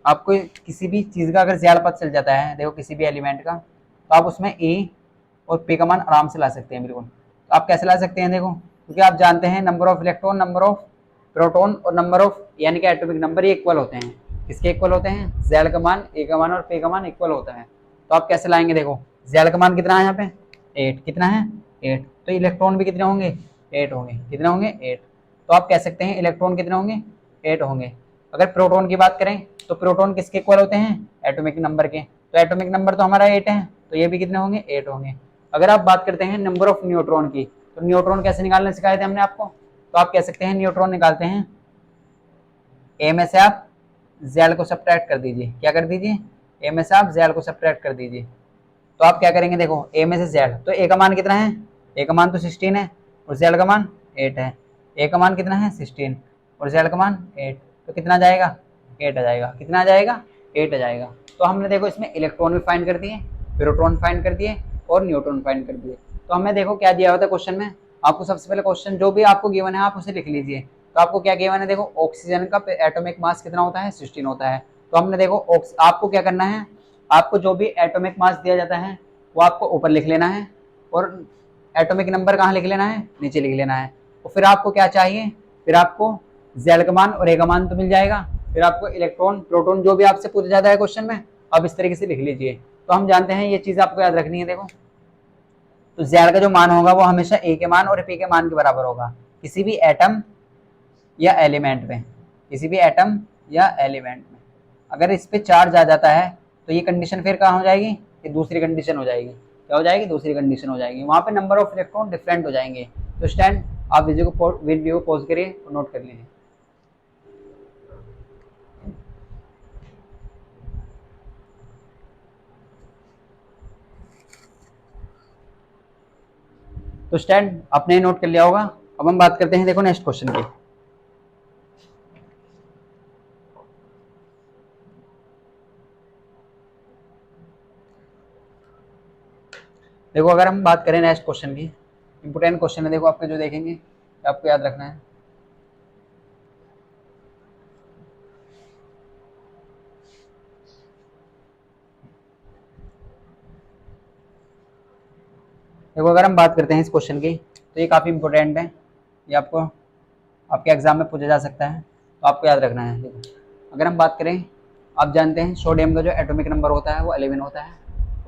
आपको किसी भी चीज़ का अगर ज़्यादा पता चल जाता है, देखो किसी भी एलिमेंट का, तो आप उसमें ए और पी का मान आराम से ला सकते हैं बिल्कुल। तो आप कैसे ला सकते हैं देखो, क्योंकि आप जानते हैं number of electron, number of proton और नंबर ऑफ यानी कि एटॉमिक नंबर ये इक्वल होते हैं। किसके इक्वल होते हैं? जेड का मान, ए का मान और पी का मान इक्वल होता है। तो आप कैसे लाएंगे देखो, जेड का मान कितना है यहाँ पे? 8। कितना है? 8। तो इलेक्ट्रॉन भी कितने होंगे? 8 होंगे। कितने होंगे? 8। तो आप कह सकते हैं इलेक्ट्रॉन कितने होंगे? 8 होंगे। अगर प्रोटॉन की बात करें तो प्रोटॉन किसके इक्वल होते हैं? एटॉमिक नंबर के। तो एटॉमिक नंबर तो हमारा 8 है, तो ये भी कितने होंगे? 8 होंगे। अगर आप बात करते हैं नंबर ऑफ न्यूट्रॉन की, तो न्यूट्रॉन कैसे निकालने सिखाए थे हमने आपको। तो आप कह सकते हैं न्यूट्रॉन निकालते हैं, ए में से आप जेड को सब्ट्रैक्ट कर दीजिए। क्या कर दीजिए? ए में से आप जेड को सब्ट्रैक्ट कर दीजिए। तो आप क्या करेंगे देखो, ए में से जेड, तो ए का मान कितना है? ए का मान तो 16 है और जेड का मान 8 है। ए का मान कितना है? 16 और जेड का मान 8। तो कितना आ जाएगा? 8 आ जाएगा। कितना आ जाएगा? 8 आ जाएगा। तो हमने देखो इसमें इलेक्ट्रॉन भी फाइंड कर दिए, प्रोटॉन फाइंड कर दिए और न्यूट्रॉन फाइंड कर दिए। तो हमें देखो क्या दिया हुआ था क्वेश्चन में, आपको सबसे पहले क्वेश्चन जो भी आपको गिवन है आप उसे लिख लीजिए। तो आपको क्या गिवन है, देखो ऑक्सीजन का एटॉमिक मास कितना होता है, 16 होता है। तो हमने देखो आपको क्या करना है, आपको जो भी एटॉमिक मास दिया जाता है वो आपको ऊपर लिख लेना है और एटॉमिक नंबर कहाँ लिख लेना है, नीचे लिख लेना है। तो फिर आपको क्या चाहिए, फिर आपको जेड का मान और ए का मान तो मिल जाएगा, फिर आपको इलेक्ट्रॉन प्रोटॉन जो भी आपसे पूछा जाता है क्वेश्चन में आप इस तरीके से लिख लीजिए। तो हम जानते हैं ये चीज आपको याद रखनी है। देखो तो जेड का जो मान होगा वो हमेशा ए के मान और पी के मान के बराबर होगा किसी भी एटम या एलिमेंट में, किसी भी एटम या एलिमेंट में। अगर इस पे चार्ज आ जाता है तो ये कंडीशन फिर कहाँ हो जाएगी, ये दूसरी कंडीशन हो जाएगी। क्या हो जाएगी, दूसरी कंडीशन हो जाएगी, वहां पे नंबर ऑफ इलेक्ट्रॉन डिफरेंट हो जाएंगे। तो स्टैंड आप वीडियो को पॉज करिए और नोट कर लीजिए। तो स्टैंड आपने नोट कर लिया होगा। अब हम बात करते हैं देखो नेक्स्ट क्वेश्चन की। देखो अगर हम बात करें नेक्स्ट क्वेश्चन की, इंपोर्टेंट क्वेश्चन है देखो आपके जो देखेंगे आपको याद रखना है। देखो अगर हम बात करते हैं इस क्वेश्चन की तो ये काफ़ी इंपॉर्टेंट है, ये आपको आपके एग्जाम में पूछा जा सकता है, तो आपको याद रखना है। देखो अगर हम बात करें, आप जानते हैं सोडियम का जो एटॉमिक नंबर होता है वो 11 होता है,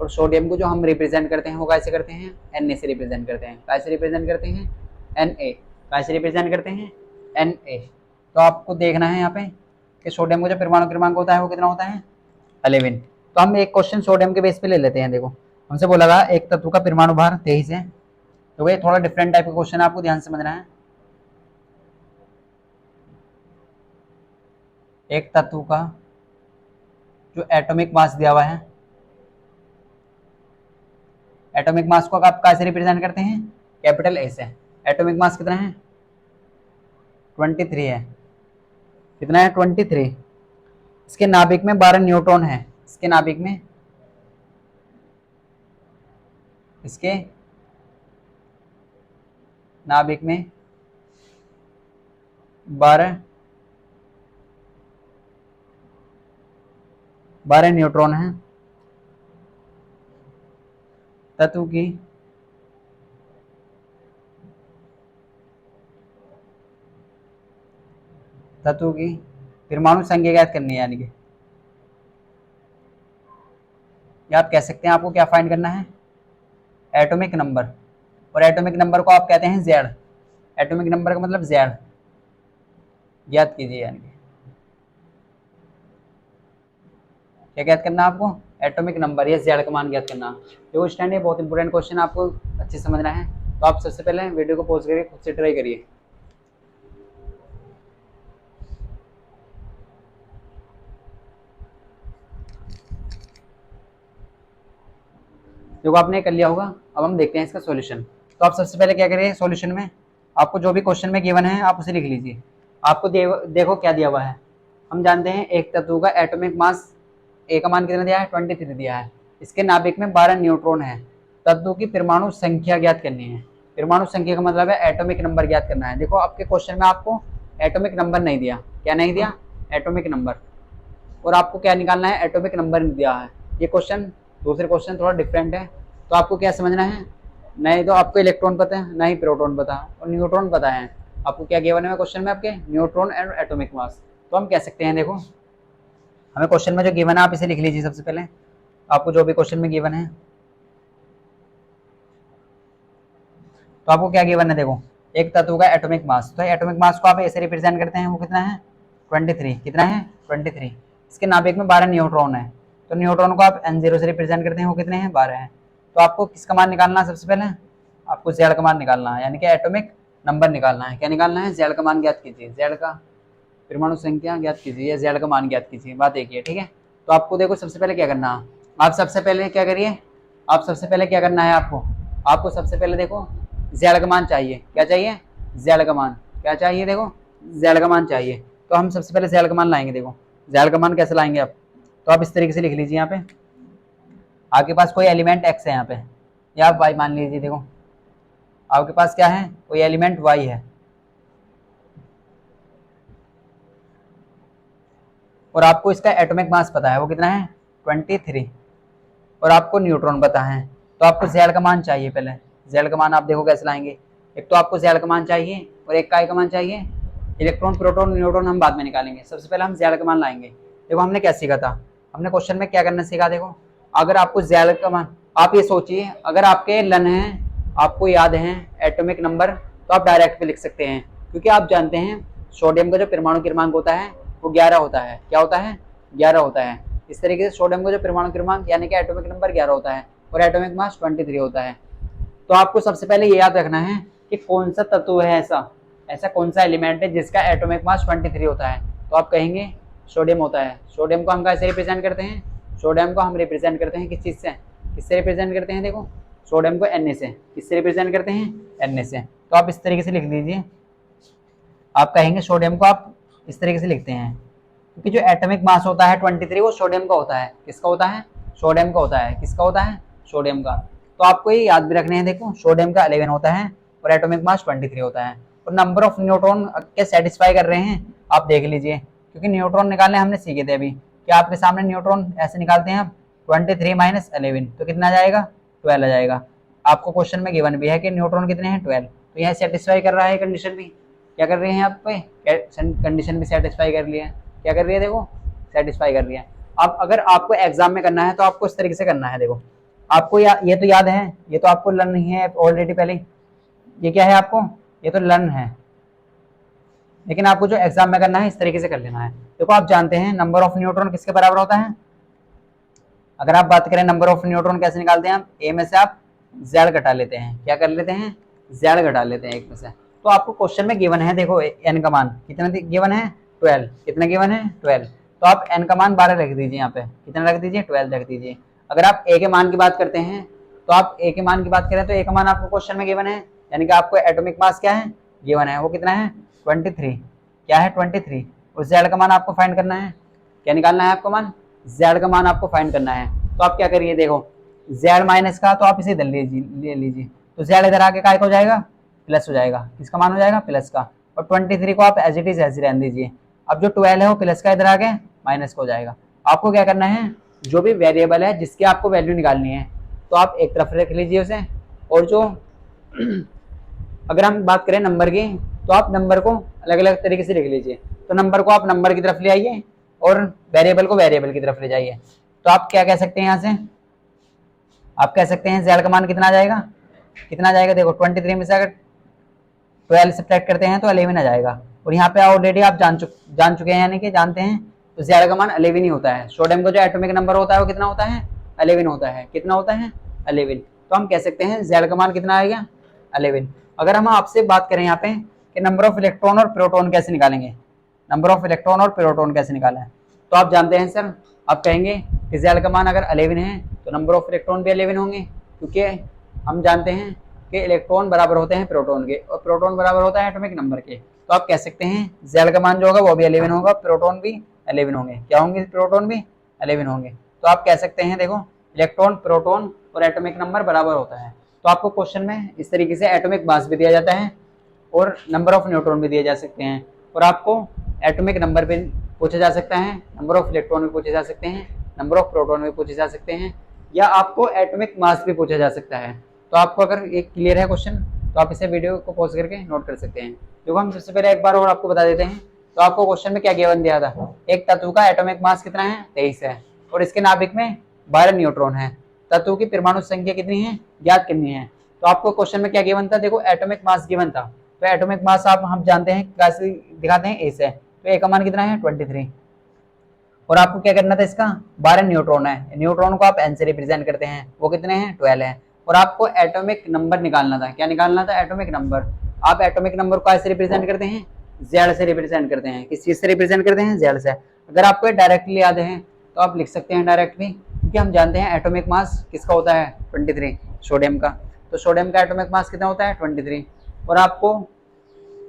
और सोडियम को जो हम रिप्रेजेंट करते हैं वो कैसे करते हैं, Na से रिप्रेजेंट करते हैं। कैसे रिप्रेजेंट करते हैं, Na। कैसे रिप्रेजेंट करते हैं, Na। तो आपको देखना है यहाँ पे कि सोडियम का जो परमाणु क्रमांक होता है वो कितना होता है, 11। तो हम एक क्वेश्चन सोडियम के बेस पे ले लेते हैं। देखो हमसे बोला गया एक तत्व का परमाणु भार 23 है, तो ये थोड़ा डिफरेंट टाइप का क्वेश्चन है, आपको ध्यान से समझना है। एक तत्व का जो एटॉमिक मास दिया हुआ है, एटॉमिक मास को आप कैसे रिप्रेजेंट करते हैं, कैपिटल ए से। एटॉमिक मास कितना है, 23 है। कितना है, 23। इसके नाभिक में 12 न्यूट्रॉन है, इसके नाभिक में, इसके नाभिक में 12 न्यूट्रॉन हैं। तत्व की परमाणु संख्या ज्ञात करनी है, यानी कि आप कह सकते हैं आपको क्या फाइंड करना है, एटॉमिक नंबर। और एटॉमिक नंबर को आप कहते हैं जेड। एटॉमिक नंबर का मतलब जेड ज्ञात कीजिए, यानी कि क्या ज्ञात करना है आपको, एटॉमिक नंबर या जेड का मान ज्ञात करना। जो स्टैंड है बहुत इंपॉर्टेंट क्वेश्चन आपको अच्छे से समझना है। तो आप सबसे पहले वीडियो को पॉज करिए, खुद से ट्राई करिए। जो आपने कर लिया होगा, अब हम देखते हैं इसका सॉल्यूशन। तो आप सबसे पहले क्या करिए, सॉल्यूशन में आपको जो भी क्वेश्चन में गिवन है आप उसे लिख लीजिए। आपको देखो क्या दिया हुआ है, हम जानते हैं एक तत्व का एटॉमिक मास ए का मान कितना दिया है, 23 दिया है। इसके नाभिक में 12 न्यूट्रॉन है। तत्व की परमाणु संख्या ज्ञात करनी है। परमाणु संख्या का मतलब है एटॉमिक नंबर ज्ञात करना है। देखो आपके क्वेश्चन में आपको एटॉमिक नंबर नहीं दिया, क्या नहीं दिया, एटॉमिक नंबर। और आपको क्या निकालना है, एटॉमिक नंबर दिया है। ये क्वेश्चन दूसरे क्वेश्चन थोड़ा डिफरेंट है, तो आपको क्या समझना है, नहीं तो आपको इलेक्ट्रॉन पता है, नहीं प्रोटॉन पता और न्यूट्रॉन पता है। आपको क्या गिवन है क्वेश्चन में, आपके न्यूट्रॉन एंड एटॉमिक मास। तो हम कह सकते हैं, देखो हमें क्वेश्चन में जो गिवन है आप इसे लिख लीजिए सबसे पहले। आपको जो भी क्वेश्चन में गिवन है, तो आपको क्या गिवन है, देखो एक तत्व का एटॉमिक मास। तो एटॉमिक मास को आप ऐसे रिप्रेजेंट करते हैं, वो कितना है, 23। कितना है, 23। इसके नाभिक में 12 न्यूट्रॉन है, तो न्यूट्रॉन को आप N0 से रिप्रेजेंट करते हैं, वो कितने हैं, 12 है। तो आपको किसका मान निकालना है, सबसे पहले आपको जेड का मान निकालना है, यानी कि एटॉमिक नंबर निकालना है। क्या निकालना है, जेड का मान ज्ञात कीजिए, जेड का परमाणु संख्या ज्ञात कीजिए या जेड का मान ज्ञात कीजिए। बात एक ही है, ठीक है। तो आपको देखो सबसे पहले क्या करना है, आप सबसे पहले क्या करिए, आप सबसे पहले क्या करना है, आपको सबसे पहले देखो जेड का मान चाहिए। क्या चाहिए, जेड का मान। क्या चाहिए, देखो जेड का मान चाहिए। तो हम सबसे पहले जेड का मान लाएंगे। देखो जेड का मान कैसे लाएंगे आप, तो आप इस तरीके से लिख लीजिए यहाँ पे। आपके पास कोई एलिमेंट x है यहाँ पे, या आप y मान लीजिए। देखो आपके पास क्या है, कोई एलिमेंट y है और आपको इसका एटॉमिक मास पता है, वो कितना है 23, और आपको न्यूट्रॉन पता है। तो आपको z का मान चाहिए। पहले z का मान आप देखो कैसे लाएंगे। एक तो आपको z का मान चाहिए और एक का मान चाहिए। इलेक्ट्रॉन, प्रोटॉन, न्यूट्रॉन हम बाद में निकालेंगे। सबसे पहले हम z का मान लाएंगे। देखो हमने क्या सीखा था, हमने क्वेश्चन में क्या करना सीखा। देखो अगर आपको z का मान, आप ये सोचिए अगर आपके लन है, आपको याद है एटॉमिक नंबर, तो आप डायरेक्ट पे लिख सकते हैं, क्योंकि आप जानते हैं सोडियम का जो परमाणु क्रमांक होता है वो 11 होता है। क्या होता है 11 होता है। इस तरीके से सोडियम का जो परमाणु क्रमांक यानी कि एटॉमिक नंबर 11 होता है और एटॉमिक मास 23 होता है। तो आपको सबसे पहले ये याद रखना है कि कौन सा तत्व है, ऐसा कौन सा एलिमेंट है जिसका एटॉमिक मास 23 होता है। तो आप कहेंगे सोडियम होता है। सोडियम को हम कैसे रिप्रेजेंट करते हैं, सोडियम को हम रिप्रेजेंट करते हैं किस चीज़ से, किससे रिप्रेजेंट करते हैं। देखो सोडियम को Na से, किससे रिप्रेजेंट करते हैं Na से। तो आप इस तरीके से लिख लीजिए। आप कहेंगे सोडियम को आप इस तरीके से लिखते हैं, क्योंकि जो एटॉमिक मास होता है 23 वो सोडियम का होता है। किसका होता है, सोडियम का होता है। किसका होता है, सोडियम का। तो आपको ये याद भी रखने हैं। देखो सोडियम का 11 होता है और एटॉमिक मास 23 होता है। और नंबर ऑफ न्यूट्रॉन क्या सेटिस्फाई कर रहे हैं आप देख लीजिए, क्योंकि न्यूट्रॉन निकालने हमने सीखे थे अभी कि आपके सामने न्यूट्रॉन ऐसे निकालते हैं आप 23 माइनस 11, तो कितना आ जाएगा 12 आ जाएगा। आपको क्वेश्चन में गिवन भी है कि न्यूट्रॉन कितने हैं 12, तो यह सेटिस्फाई कर रहा है कंडीशन भी। क्या कर रहे हैं आप पे, कंडीशन भी सेटिस्फाई कर लिया है। क्या कर रही है, देखो सेटिस्फाई कर रही है। अब अगर आपको एग्जाम में करना है तो आपको इस तरीके से करना है। देखो आपको ये तो याद है, ये तो आपको लर्न नहीं है ऑलरेडी पहले। ये क्या है आपको, ये तो लर्न है, लेकिन आपको जो एग्जाम में करना है इस तरीके से कर लेना है। देखो आप जानते हैं नंबर ऑफ न्यूट्रॉन किसके बराबर होता है। अगर आप बात करें नंबर ऑफ न्यूट्रॉन कैसे निकालते हैं, आप ए में से आप जेड घटा लेते हैं। क्या कर लेते हैं, जेड घटा लेते हैं एक में से। तो आपको क्वेश्चन में गिवन है, देखो एन का मान कितना गिवन है 12, कितना गिवन है 12। तो आप एन का मान 12 रख दीजिए, यहाँ पे कितना रख दीजिए 12 रख दीजिए। अगर आप ए के मान की बात करते हैं, तो आप ए के मान की बात करें तो ए का मान आपको क्वेश्चन में गिवन है, यानी कि आपको एटॉमिक मास क्या है गिवन है, वो कितना है 23। क्या है 23। और जेड का मान आपको फाइंड करना है। क्या निकालना है आपको मान, जेड का मान आपको फाइंड करना है। तो आप क्या करिए, देखो जेड माइनस का तो आप इसे इधर ले लीजिए। तो जेड इधर आके काय हो जाएगा, प्लस हो जाएगा। किसका मान हो जाएगा, प्लस का। और 23 को आप एज इट इज ऐसे रहने दीजिए। अब जो 12 है वो प्लस का इधर आके माइनस का हो जाएगा। आपको क्या करना है, जो भी वेरिएबल है जिसकी आपको वैल्यू निकालनी है, तो आप एक तरफ रख लीजिए उसे। और जो अगर हम बात करें नंबर की, तो आप नंबर को अलग अलग तरीके से लिख लीजिए। तो नंबर को आप नंबर की तरफ ले आइए और वेरिएबल को वेरिएबल की तरफ ले जाइए। तो आप क्या कह सकते हैं, यहाँ से आप कह सकते हैं जेड का मान कितना आ जाएगा, कितना आ जाएगा। देखो 23 में से अगर 12 सब्ट्रैक्ट करते हैं तो 11 आ जाएगा। और यहाँ पे ऑलरेडी आप जान चुके हैं, यानी कि जानते हैं, तो जेड का मान 11 ही होता है। सोडियम का जो एटॉमिक नंबर होता है वो कितना होता है 11 होता है। कितना होता है 11। तो हम कह सकते हैं जेड का मान कितना आएगा 11। अगर हम आपसे बात करें यहाँ पे कि नंबर ऑफ इलेक्ट्रॉन और प्रोटॉन कैसे निकालेंगे, नंबर ऑफ इलेक्ट्रॉन और प्रोटॉन कैसे निकालें, तो आप जानते हैं सर, आप कहेंगे कि जेड का मान अगर 11 है तो नंबर ऑफ इलेक्ट्रॉन भी 11 होंगे, क्योंकि हम जानते हैं कि इलेक्ट्रॉन बराबर होते हैं प्रोटॉन के और प्रोटॉन बराबर होता है एटॉमिक नंबर के। तो आप कह सकते हैं जेड का मान जो होगा वो भी 11 होगा, प्रोटॉन भी 11 होंगे। क्या होंगे, प्रोटॉन भी 11 होंगे। तो आप कह सकते हैं देखो इलेक्ट्रॉन, प्रोटॉन और एटॉमिक नंबर बराबर होता है। तो आपको क्वेश्चन में इस तरीके से एटॉमिक मास भी दिया जाता है और नंबर ऑफ न्यूट्रॉन भी दिए जा सकते हैं। और आपको एटॉमिक नंबर भी पूछा जा सकता है, नंबर ऑफ इलेक्ट्रॉन भी पूछे जा सकते हैं, नंबर ऑफ प्रोटॉन भी पूछे जा सकते हैं, या आपको एटॉमिक मास भी पूछा जा सकता है। तो आपको अगर ये क्लियर है क्वेश्चन, तो आप इसे वीडियो को पॉज करके नोट कर सकते हैं। देखो हम सबसे पहले एक बार और आपको बता देते हैं। तो आपको क्वेश्चन में क्या गिवन दिया था, एक तत्व का एटॉमिक मास कितना है 23 है और इसके नाभिक में 12 न्यूट्रॉन है। तत्व की परमाणु संख्या कितनी है, ज्ञात कितनी है। तो आपको क्वेश्चन में क्या गिवन था, देखो एटॉमिक मास गिवन था। तो एटॉमिक मास आप हम जानते हैं कैसे दिखाते हैं, ए से। तो ए का मान कितना है 23। और आपको क्या करना था, इसका 12 न्यूट्रॉन है, न्यूट्रॉन को आप एन से रिप्रेजेंट करते हैं, वो कितने हैं 12 है। और आपको एटॉमिक नंबर निकालना था। क्या निकालना था, एटॉमिक नंबर। आप एटॉमिक नंबर को कैसे रिप्रेजेंट करते हैं, जेड से रिप्रेजेंट करते हैं। किस चीज से रिप्रेजेंट करते हैं, जेड से। अगर आपको डायरेक्टली याद है तो आप लिख सकते हैं डायरेक्ट भी, क्योंकि हम जानते हैं एटॉमिक मास किसका होता है 23, सोडियम का। तो सोडियम का एटॉमिक मास कितना होता है 23। और आपको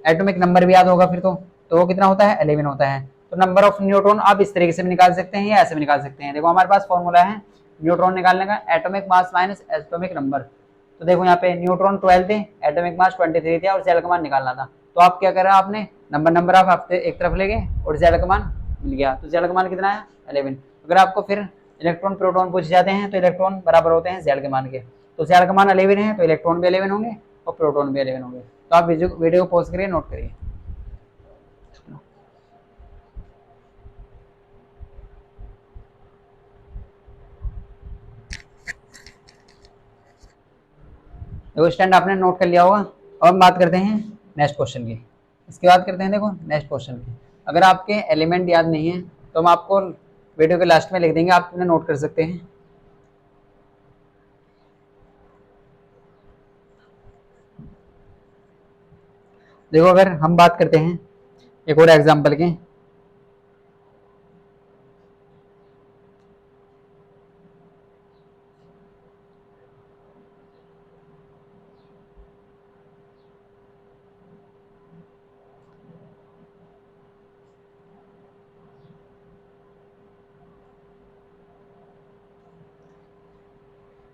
एटॉमिक नंबर भी याद होगा फिर तो वो कितना होता है 11 होता है। तो नंबर ऑफ न्यूट्रॉन आप इस तरीके से भी निकाल सकते हैं या ऐसे भी निकाल सकते हैं। देखो हमारे पास फॉर्मूला है न्यूट्रॉन निकालने का, atomic mass minus atomic number. तो देखो यहाँ पे न्यूट्रॉन 12 थे, एटॉमिक मास 23 थे और जेल का मान निकालना था। तो आप क्या करा आपने, नंबर आप एक तरफ ले गए और जेल का मान मिल गया। तो जेल का मान कितना है 11। अगर आपको फिर इलेक्ट्रॉन प्रोटॉन पूछ जाते हैं तो इलेक्ट्रॉन बराबर होते हैं जेल के मान के। तो जेल का मान 11 है तो इलेक्ट्रॉन भी 11 होंगे और प्रोटॉन भी 11 होंगे। तो आप वीडियो को पॉज करिए, नोट करिए। देखो स्टैंड आपने नोट कर लिया होगा। अब हम बात करते हैं नेक्स्ट क्वेश्चन की। इसके बाद करते हैं देखो नेक्स्ट क्वेश्चन की। अगर आपके एलिमेंट याद नहीं है तो हम आपको वीडियो के लास्ट में लिख देंगे, आप उन्हें नोट कर सकते हैं। देखो अगर हम बात करते हैं एक और एग्जांपल की,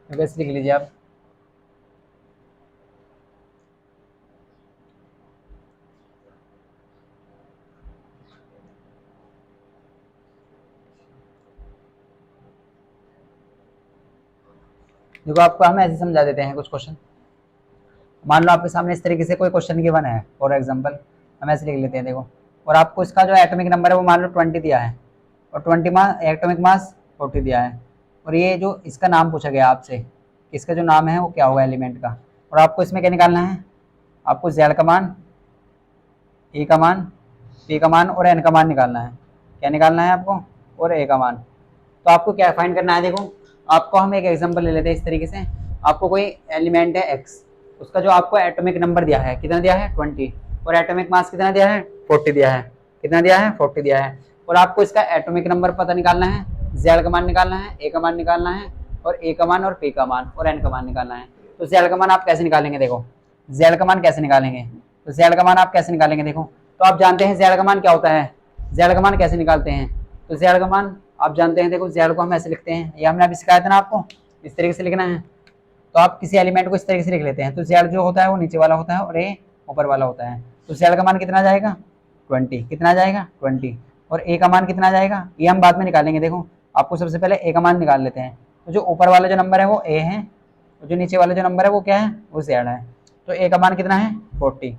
बस लिख लीजिए आप। देखो आपको हम ऐसे समझा देते हैं कुछ क्वेश्चन। मान लो आपके सामने इस तरीके से कोई क्वेश्चन गिवन है फॉर एग्जांपल, हम ऐसे लिख लेते हैं देखो। और आपको इसका जो एटॉमिक नंबर है वो मान लो 20 दिया है और 20 एटॉमिक मास 40 दिया है। और ये जो इसका नाम पूछा गया आपसे, इसका जो नाम है वो क्या होगा एलिमेंट का। और आपको इसमें क्या निकालना है, आपको जेड का मान, ई का मान, पी का मान और एन का मान निकालना है। क्या निकालना है आपको, और ए का मान। तो आपको क्या फाइंड करना है, देखो आपको हम एक एग्जांपल ले लेते हैं इस तरीके से। आपको कोई एलिमेंट है एक्स, उसका जो आपको एटॉमिक नंबर दिया है कितना दिया है 20, और एटॉमिक मास कितना दिया है 40 दिया है। कितना दिया है 40 दिया है। और आपको इसका एटॉमिक नंबर पता निकालना है, जेड का मान निकालना है, ए का मान निकालना है, और ए का मान और पी का मान और एन का मान निकालना है। तो जेड का मान आप कैसे निकालेंगे, देखो जेड का मान कैसे निकालेंगे। तो जेड का मान आप कैसे निकालेंगे, देखो तो आप जानते हैं जेड का मान क्या होता है, जेड का मान कैसे निकालते हैं। तो जेड का मान आप जानते हैं, देखो जेड को हम ऐसे लिखते हैं, ये हमने अभी सिखाया था ना आपको, इस तरीके से लिखना है। तो आप किसी एलिमेंट को इस तरीके से लिख लेते हैं। तो जेड जो होता है वो नीचे वाला होता है और ए ऊपर वाला होता है। तो जेड का मान कितना जाएगा 20, कितना जाएगा 20। और ए का मान कितना जाएगा, ये हम बाद में निकालेंगे। देखो आपको सबसे पहले ए का मान निकाल लेते हैं। तो जो ऊपर वाला जो नंबर है वो ए है, और जो नीचे वाला जो नंबर है वो क्या है, वो जेड है। तो ए का मान कितना है 40।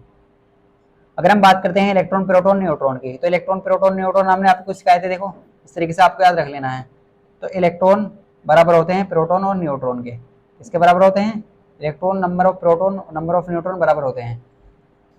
अगर हम बात करते हैं इलेक्ट्रॉन प्रोटॉन न्यूट्रॉन की, तो इलेक्ट्रॉन प्रोटॉन न्यूट्रॉन हमने आपको सिखाए थे, देखो इस तरीके से आपको याद रख लेना है। तो इलेक्ट्रॉन बराबर होते हैं प्रोटॉन और न्यूट्रॉन के, इसके बराबर होते हैं electron number of proton number of neutron बराबर होते हैं।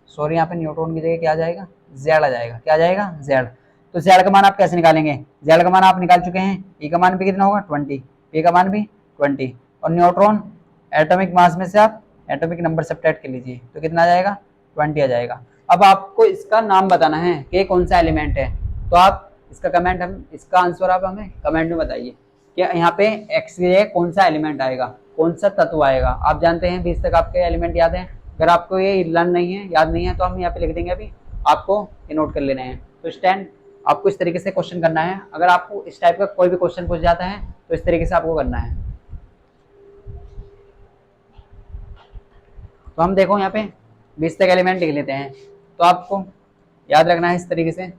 सॉरी यहाँ पे न्यूट्रॉन की जगह क्या आ जाएगा, जेड आ जाएगा। क्या आ जाएगा, जेड। तो जेड का मान आप कैसे निकालेंगे, जेड का मान आप निकाल चुके हैं। ई का मान भी कितना होगा 20, पी का मान भी 20, और न्यूट्रॉन एटॉमिक मास में से आप एटॉमिक नंबर सब्ट्रैक्ट कर लीजिए तो कितना आ जाएगा 20 आ जाएगा। अब आपको इसका नाम बताना है कि कौन सा एलिमेंट है। तो आप इसका कमेंट, हम इसका आंसर आप हमें कमेंट में बताइए कि यहाँ पे एक्स की जगह कौन सा एलिमेंट आएगा, कौन सा तत्व आएगा। आप जानते हैं 20 तक आपके एलिमेंट याद है। अगर आपको ये लर्न नहीं है, याद नहीं है, तो हम यहाँ पे लिख देंगे, अभी आपको ये नोट कर लेना है। तो स्टैंड आपको इस तरीके से क्वेश्चन करना है। अगर आपको इस टाइप का कोई भी क्वेश्चन पूछ जाता है तो इस तरीके से आपको करना है। तो हम देखो यहाँ पे 20 तक एलिमेंट लिख लेते हैं। तो आपको याद रखना है इस तरीके से।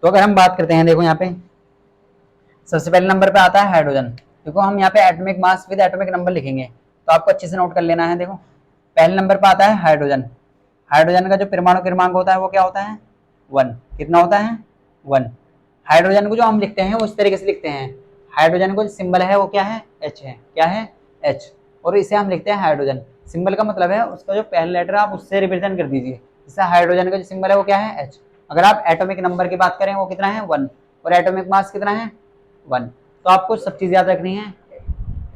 तो अगर हम बात करते हैं, देखो यहाँ पे सबसे पहले नंबर पे आता है हाइड्रोजन। देखो हम यहाँ पे atomic mass with atomic number लिखेंगे, तो आपको अच्छे से नोट कर लेना है। देखो पहले नंबर पे आता है हाइड्रोजन। हाइड्रोजन का जो परमाणु क्रमांक होता है वो क्या होता है 1। कितना होता है 1। हाइड्रोजन को जो हम लिखते हैं वो इस तरीके से लिखते हैं। हाइड्रोजन को जो सिंबल है वो क्या है H है। क्या है H। और इसे हम लिखते हैं हाइड्रोजन। सिंबल का मतलब है उसका जो पहला लेटर आप उससे रिप्रेजेंट कर दीजिए। जैसे हाइड्रोजन का जो सिंबल है वो क्या है H। अगर आप एटॉमिक नंबर की बात करें वो कितना है 1, और एटॉमिक मास कितना है 1। तो आपको सब चीज याद रखनी है,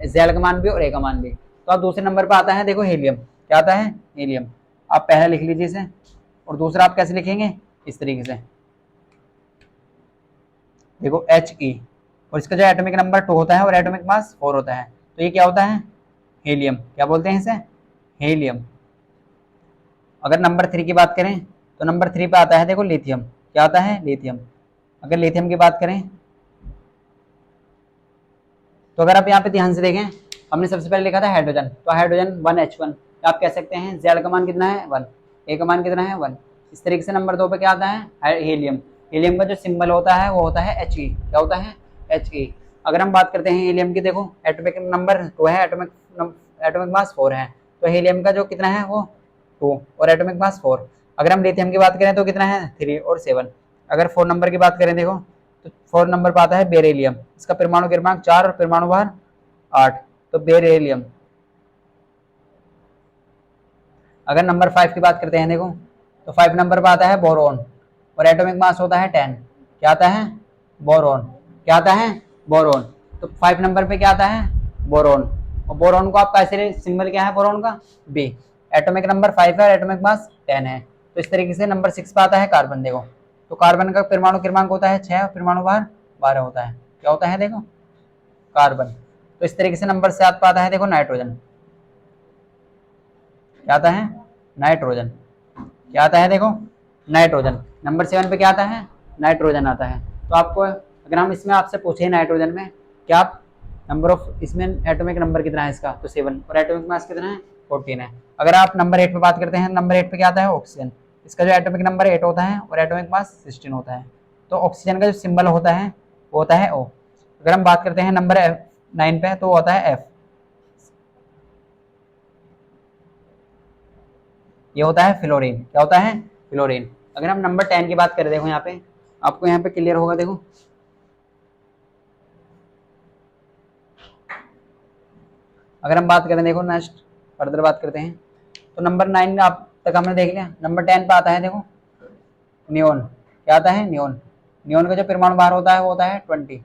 जेल का मान भी और ए का मान भी। तो आप दूसरे नंबर पर आता है, देखो हीलियम। क्या आता है हीलियम। आप पहला लिख लीजिए इसे, और दूसरा आप कैसे लिखेंगे इस तरीके से, देखो He। और इसका जो एटॉमिक नंबर 2 होता है और एटॉमिक मास 4 होता है। तो ये क्या होता है हीलियम। क्या बोलते हैं इसे, हीलियम। अगर नंबर 3 की बात करें तो नंबर 3 पे आता है देखो लिथियम। क्या आता है? लिथियम। अगर लिथियम की बात करें तो अगर आप यहाँ पे ध्यान से देखें, हमने सबसे पहले लिखा था हाइड्रोजन, तो हाइड्रोजन 1H1, तो आप कह सकते हैं जेड का मान कितना है 1, ए का मान कितना है 1। इस तरीके से नंबर 2 पे क्या आता है? हीलियम। हीलियम का जो सिंबल होता है वो होता है He। क्या होता है? He। अगर हम बात करते हैं हीलियम की, देखो एटॉमिक नंबर 2 है, एटॉमिक मास 4 है, तो हीलियम का जो कितना है वो 2 और एटॉमिक मास 4। अगर हम लिथियम की बात करें तो कितना है 3 और 7। अगर 4 नंबर की बात करें देखो तो 4 नंबर पर आता है बेरिलियम, इसका परमाणु क्रमांक 4 और परमाणु भार 8, तो बेरिलियम। अगर नंबर 5 की बात करते हैं देखो तो 5 नंबर पर आता है बोरॉन और एटॉमिक मास होता है 10। क्या आता है? बोरॉन। क्या आता है? बोरॉन। तो 5 नंबर पे क्या आता है? बोरॉन। और बोरॉन को आप कैसे, सिंबल क्या है बोरॉन का? बी। एटॉमिक नंबर 5 है और एटॉमिक मास 10 है। तो इस तरीके से नंबर 6 पे आता है कार्बन। देखो तो कार्बन का परमाणु क्रमांक होता है 6 और परमाणु भार 12 होता है। क्या होता है? देखो कार्बन। तो इस तरीके से नंबर 7 पे आता है देखो नाइट्रोजन। क्या आता है? नाइट्रोजन। क्या आता है? देखो नाइट्रोजन। नंबर 7 पे क्या आता है? नाइट्रोजन आता है। तो आपको अगर हम इसमें आपसे पूछे नाइट्रोजन में क्या आप नंबर ऑफ, इसमें एटॉमिक नंबर कितना है इसका, तो 7 और एटॉमिक मास कितना है 14 है। अगर आप नंबर 8 पे बात करते हैं, नंबर 8 पे क्या आता है? ऑक्सीजन। इसका जो एटॉमिक नंबर 8 होता है और एटॉमिक मास 16 होता है। तो ऑक्सीजन का जो सिंबल होता है वो होता है O। अगर हम बात करते हैं नंबर 9 पे तो वो होता है F। ये होता है फ्लोरीन। क्या होता है? फ्लोरीन। अगर हम नंबर 10 की बात करें, देखो यहाँ पे आपको यहाँ पे क्लियर होगा। देखो अगर हम बात करें, देखो नेक्स्ट फर्दर बात करते हैं तो नंबर 9 आप तक हमने देख लिया। नंबर 10 पे आता है देखो नियोन। क्या आता है? नियोन। नियोन का जो परमाणु भार होता है वो होता है 20।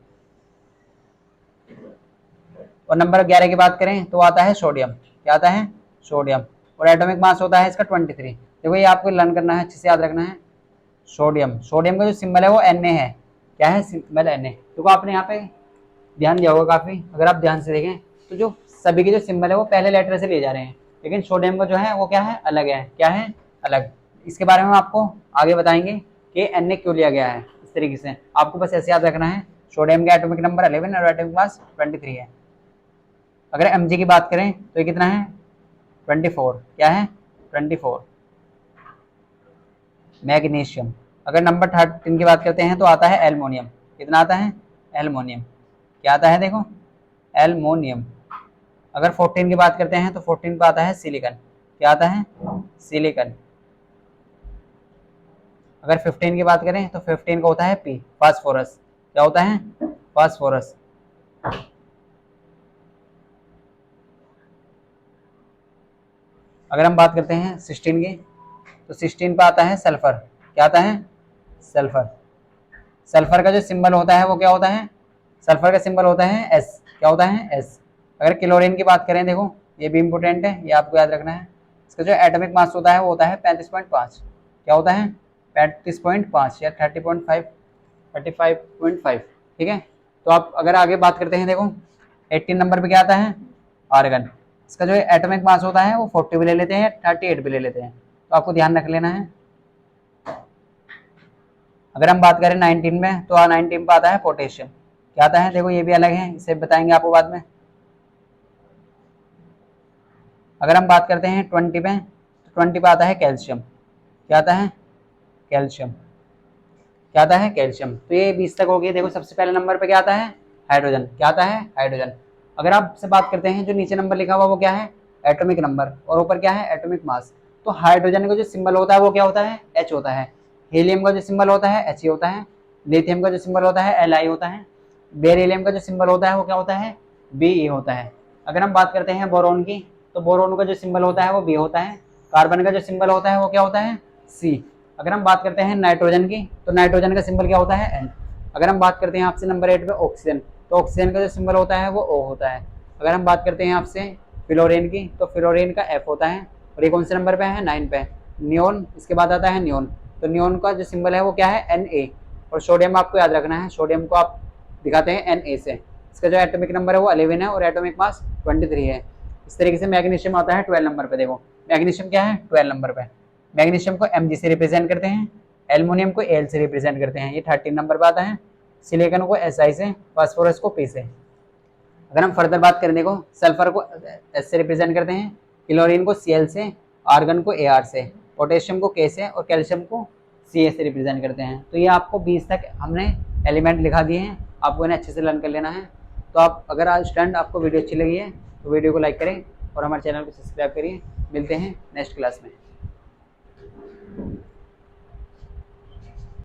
और नंबर 11 की बात करें तो आता है सोडियम। क्या आता है? सोडियम। और एटॉमिक मास होता है इसका 23। देखो ये आपको लर्न करना है, अच्छे से याद रखना है। सोडियम, सोडियम का जो सिंबल है वो Na है। क्या है सिंबल? Na। देखो आपने यहाँ पे ध्यान दिया होगा काफी, अगर आप ध्यान से देखें तो जो सभी के जो सिंबल है वो पहले लेटर से लिए जा रहे हैं, लेकिन सोडियम का जो है वो क्या है? अलग है। क्या है? अलग। इसके बारे में हम आपको आगे बताएंगे कि Na क्यों लिया गया है। इस तरीके से आपको बस ऐसे याद रखना है, सोडियम का एटॉमिक नंबर 11 और एटॉमिक मास 23 है। अगर Mg की बात करें तो ये कितना है? 24। क्या है? 24। मैग्नीशियम। अगर नंबर 13 की बात करते हैं तो आता है एल्युमिनियम। कितना आता है? एल्युमिनियम। क्या आता है? देखो एल्युमिनियम। अगर 14 की बात करते हैं तो 14 पे आता है सिलिकन। क्या आता है? सिलिकन। अगर 15 की बात करें तो 15 का होता है पी, फास्फोरस। क्या होता है? फास्फोरस। अगर हम बात करते हैं 16 की तो 16 पे आता है सल्फर। क्या आता है? सल्फर। सल्फर का जो सिंबल होता है वो क्या होता है? सल्फर का सिंबल होता है एस। क्या होता है? एस। अगर क्लोरीन की बात करें, देखो ये भी इंपॉर्टेंट है, ये आपको याद रखना है। इसका जो एटॉमिक मास होता है वो होता है 35.5। क्या होता है? 35.5 या 30.5, 35.5। ठीक है। तो आप अगर आगे बात करते हैं, देखो 18 नंबर पे क्या आता है? आर्गन। इसका जो एटॉमिक मास होता है वो 40 भी ले लेते हैं, 38 भी ले लेते हैं, तो आपको ध्यान रख लेना है। अगर हम बात करें 19 में तो 19 पे आता है पोटेशियम। क्या आता है? देखो ये भी अलग है, इसे बताएंगे आपको बाद में। अगर हम बात करते हैं 20 पे तो 20 पे आता है कैल्शियम। क्या आता है? कैल्शियम। क्या आता है? कैल्शियम। तो ये 20 तक हो गई। देखो सबसे पहले नंबर पे क्या आता है? हाइड्रोजन। क्या आता है? हाइड्रोजन। अगर आपसे बात करते हैं जो नीचे नंबर लिखा हुआ वो क्या है? एटॉमिक नंबर, और ऊपर क्या है? Atomic mass. तो हाइड्रोजन का जो सिंबल होता है वो क्या होता है? H होता है। हीलियम का जो सिंबल होता है He होता है। लिथियम का जो सिंबल होता है Li होता है। बेरिलियम का जो सिंबल होता है वो क्या होता है? Be होता है। अगर हम बात करते हैं बोरोन की तो बोरोन का जो सिंबल होता है वो B होता है। कार्बन का जो सिंबल होता है वो क्या होता है? C। अगर हम बात करते हैं नाइट्रोजन की तो नाइट्रोजन का सिंबल क्या होता है? N। अगर हम बात करते हैं आपसे नंबर 8 पे ऑक्सीजन, तो ऑक्सीजन का जो सिंबल होता है वो O होता है। अगर हम बात करते हैं आपसे फ्लोरीन की तो फ्लोरीन का F होता है। और ये कौन से नंबर पे है? 9 पे। नियोन, इसके बाद आता है नियोन, तो नियोन का जो सिंबल है वो क्या है? Na। और सोडियम आपको याद रखना है, सोडियम को आप दिखाते हैं Na से। इसका जो एटॉमिक नंबर है वो 11 है और एटॉमिक मास 23 है। इस तरीके से मैग्नीशियम आता है 12 नंबर पे। देखो मैग्नीशियम क्या है? 12 नंबर पे। मैग्नीशियम को Mg से रिप्रेजेंट करते हैं, एल्युमिनियम को Al से रिप्रेजेंट करते हैं, ये 13 नंबर पे आता है। सिलिकॉन को Si से, फास्फोरस को P से। अगर हम फर्दर बात करें, देखो सल्फर को S से रिप्रेजेंट करते हैं, क्लोरीन को Cl से, आर्गन को Ar से, पोटेशियम को K से और कैल्शियम को Ca से रिप्रेजेंट करते हैं। तो ये आपको 20 तक हमने एलिमेंट लिखा दिए हैं, आपको इन्हें अच्छे से लर्न कर लेना है। तो आप अगर आज स्टूडेंट आपको वीडियो अच्छी लगी है तो वीडियो को लाइक करें और हमारे चैनल को सब्सक्राइब करिए। मिलते हैं नेक्स्ट क्लास में।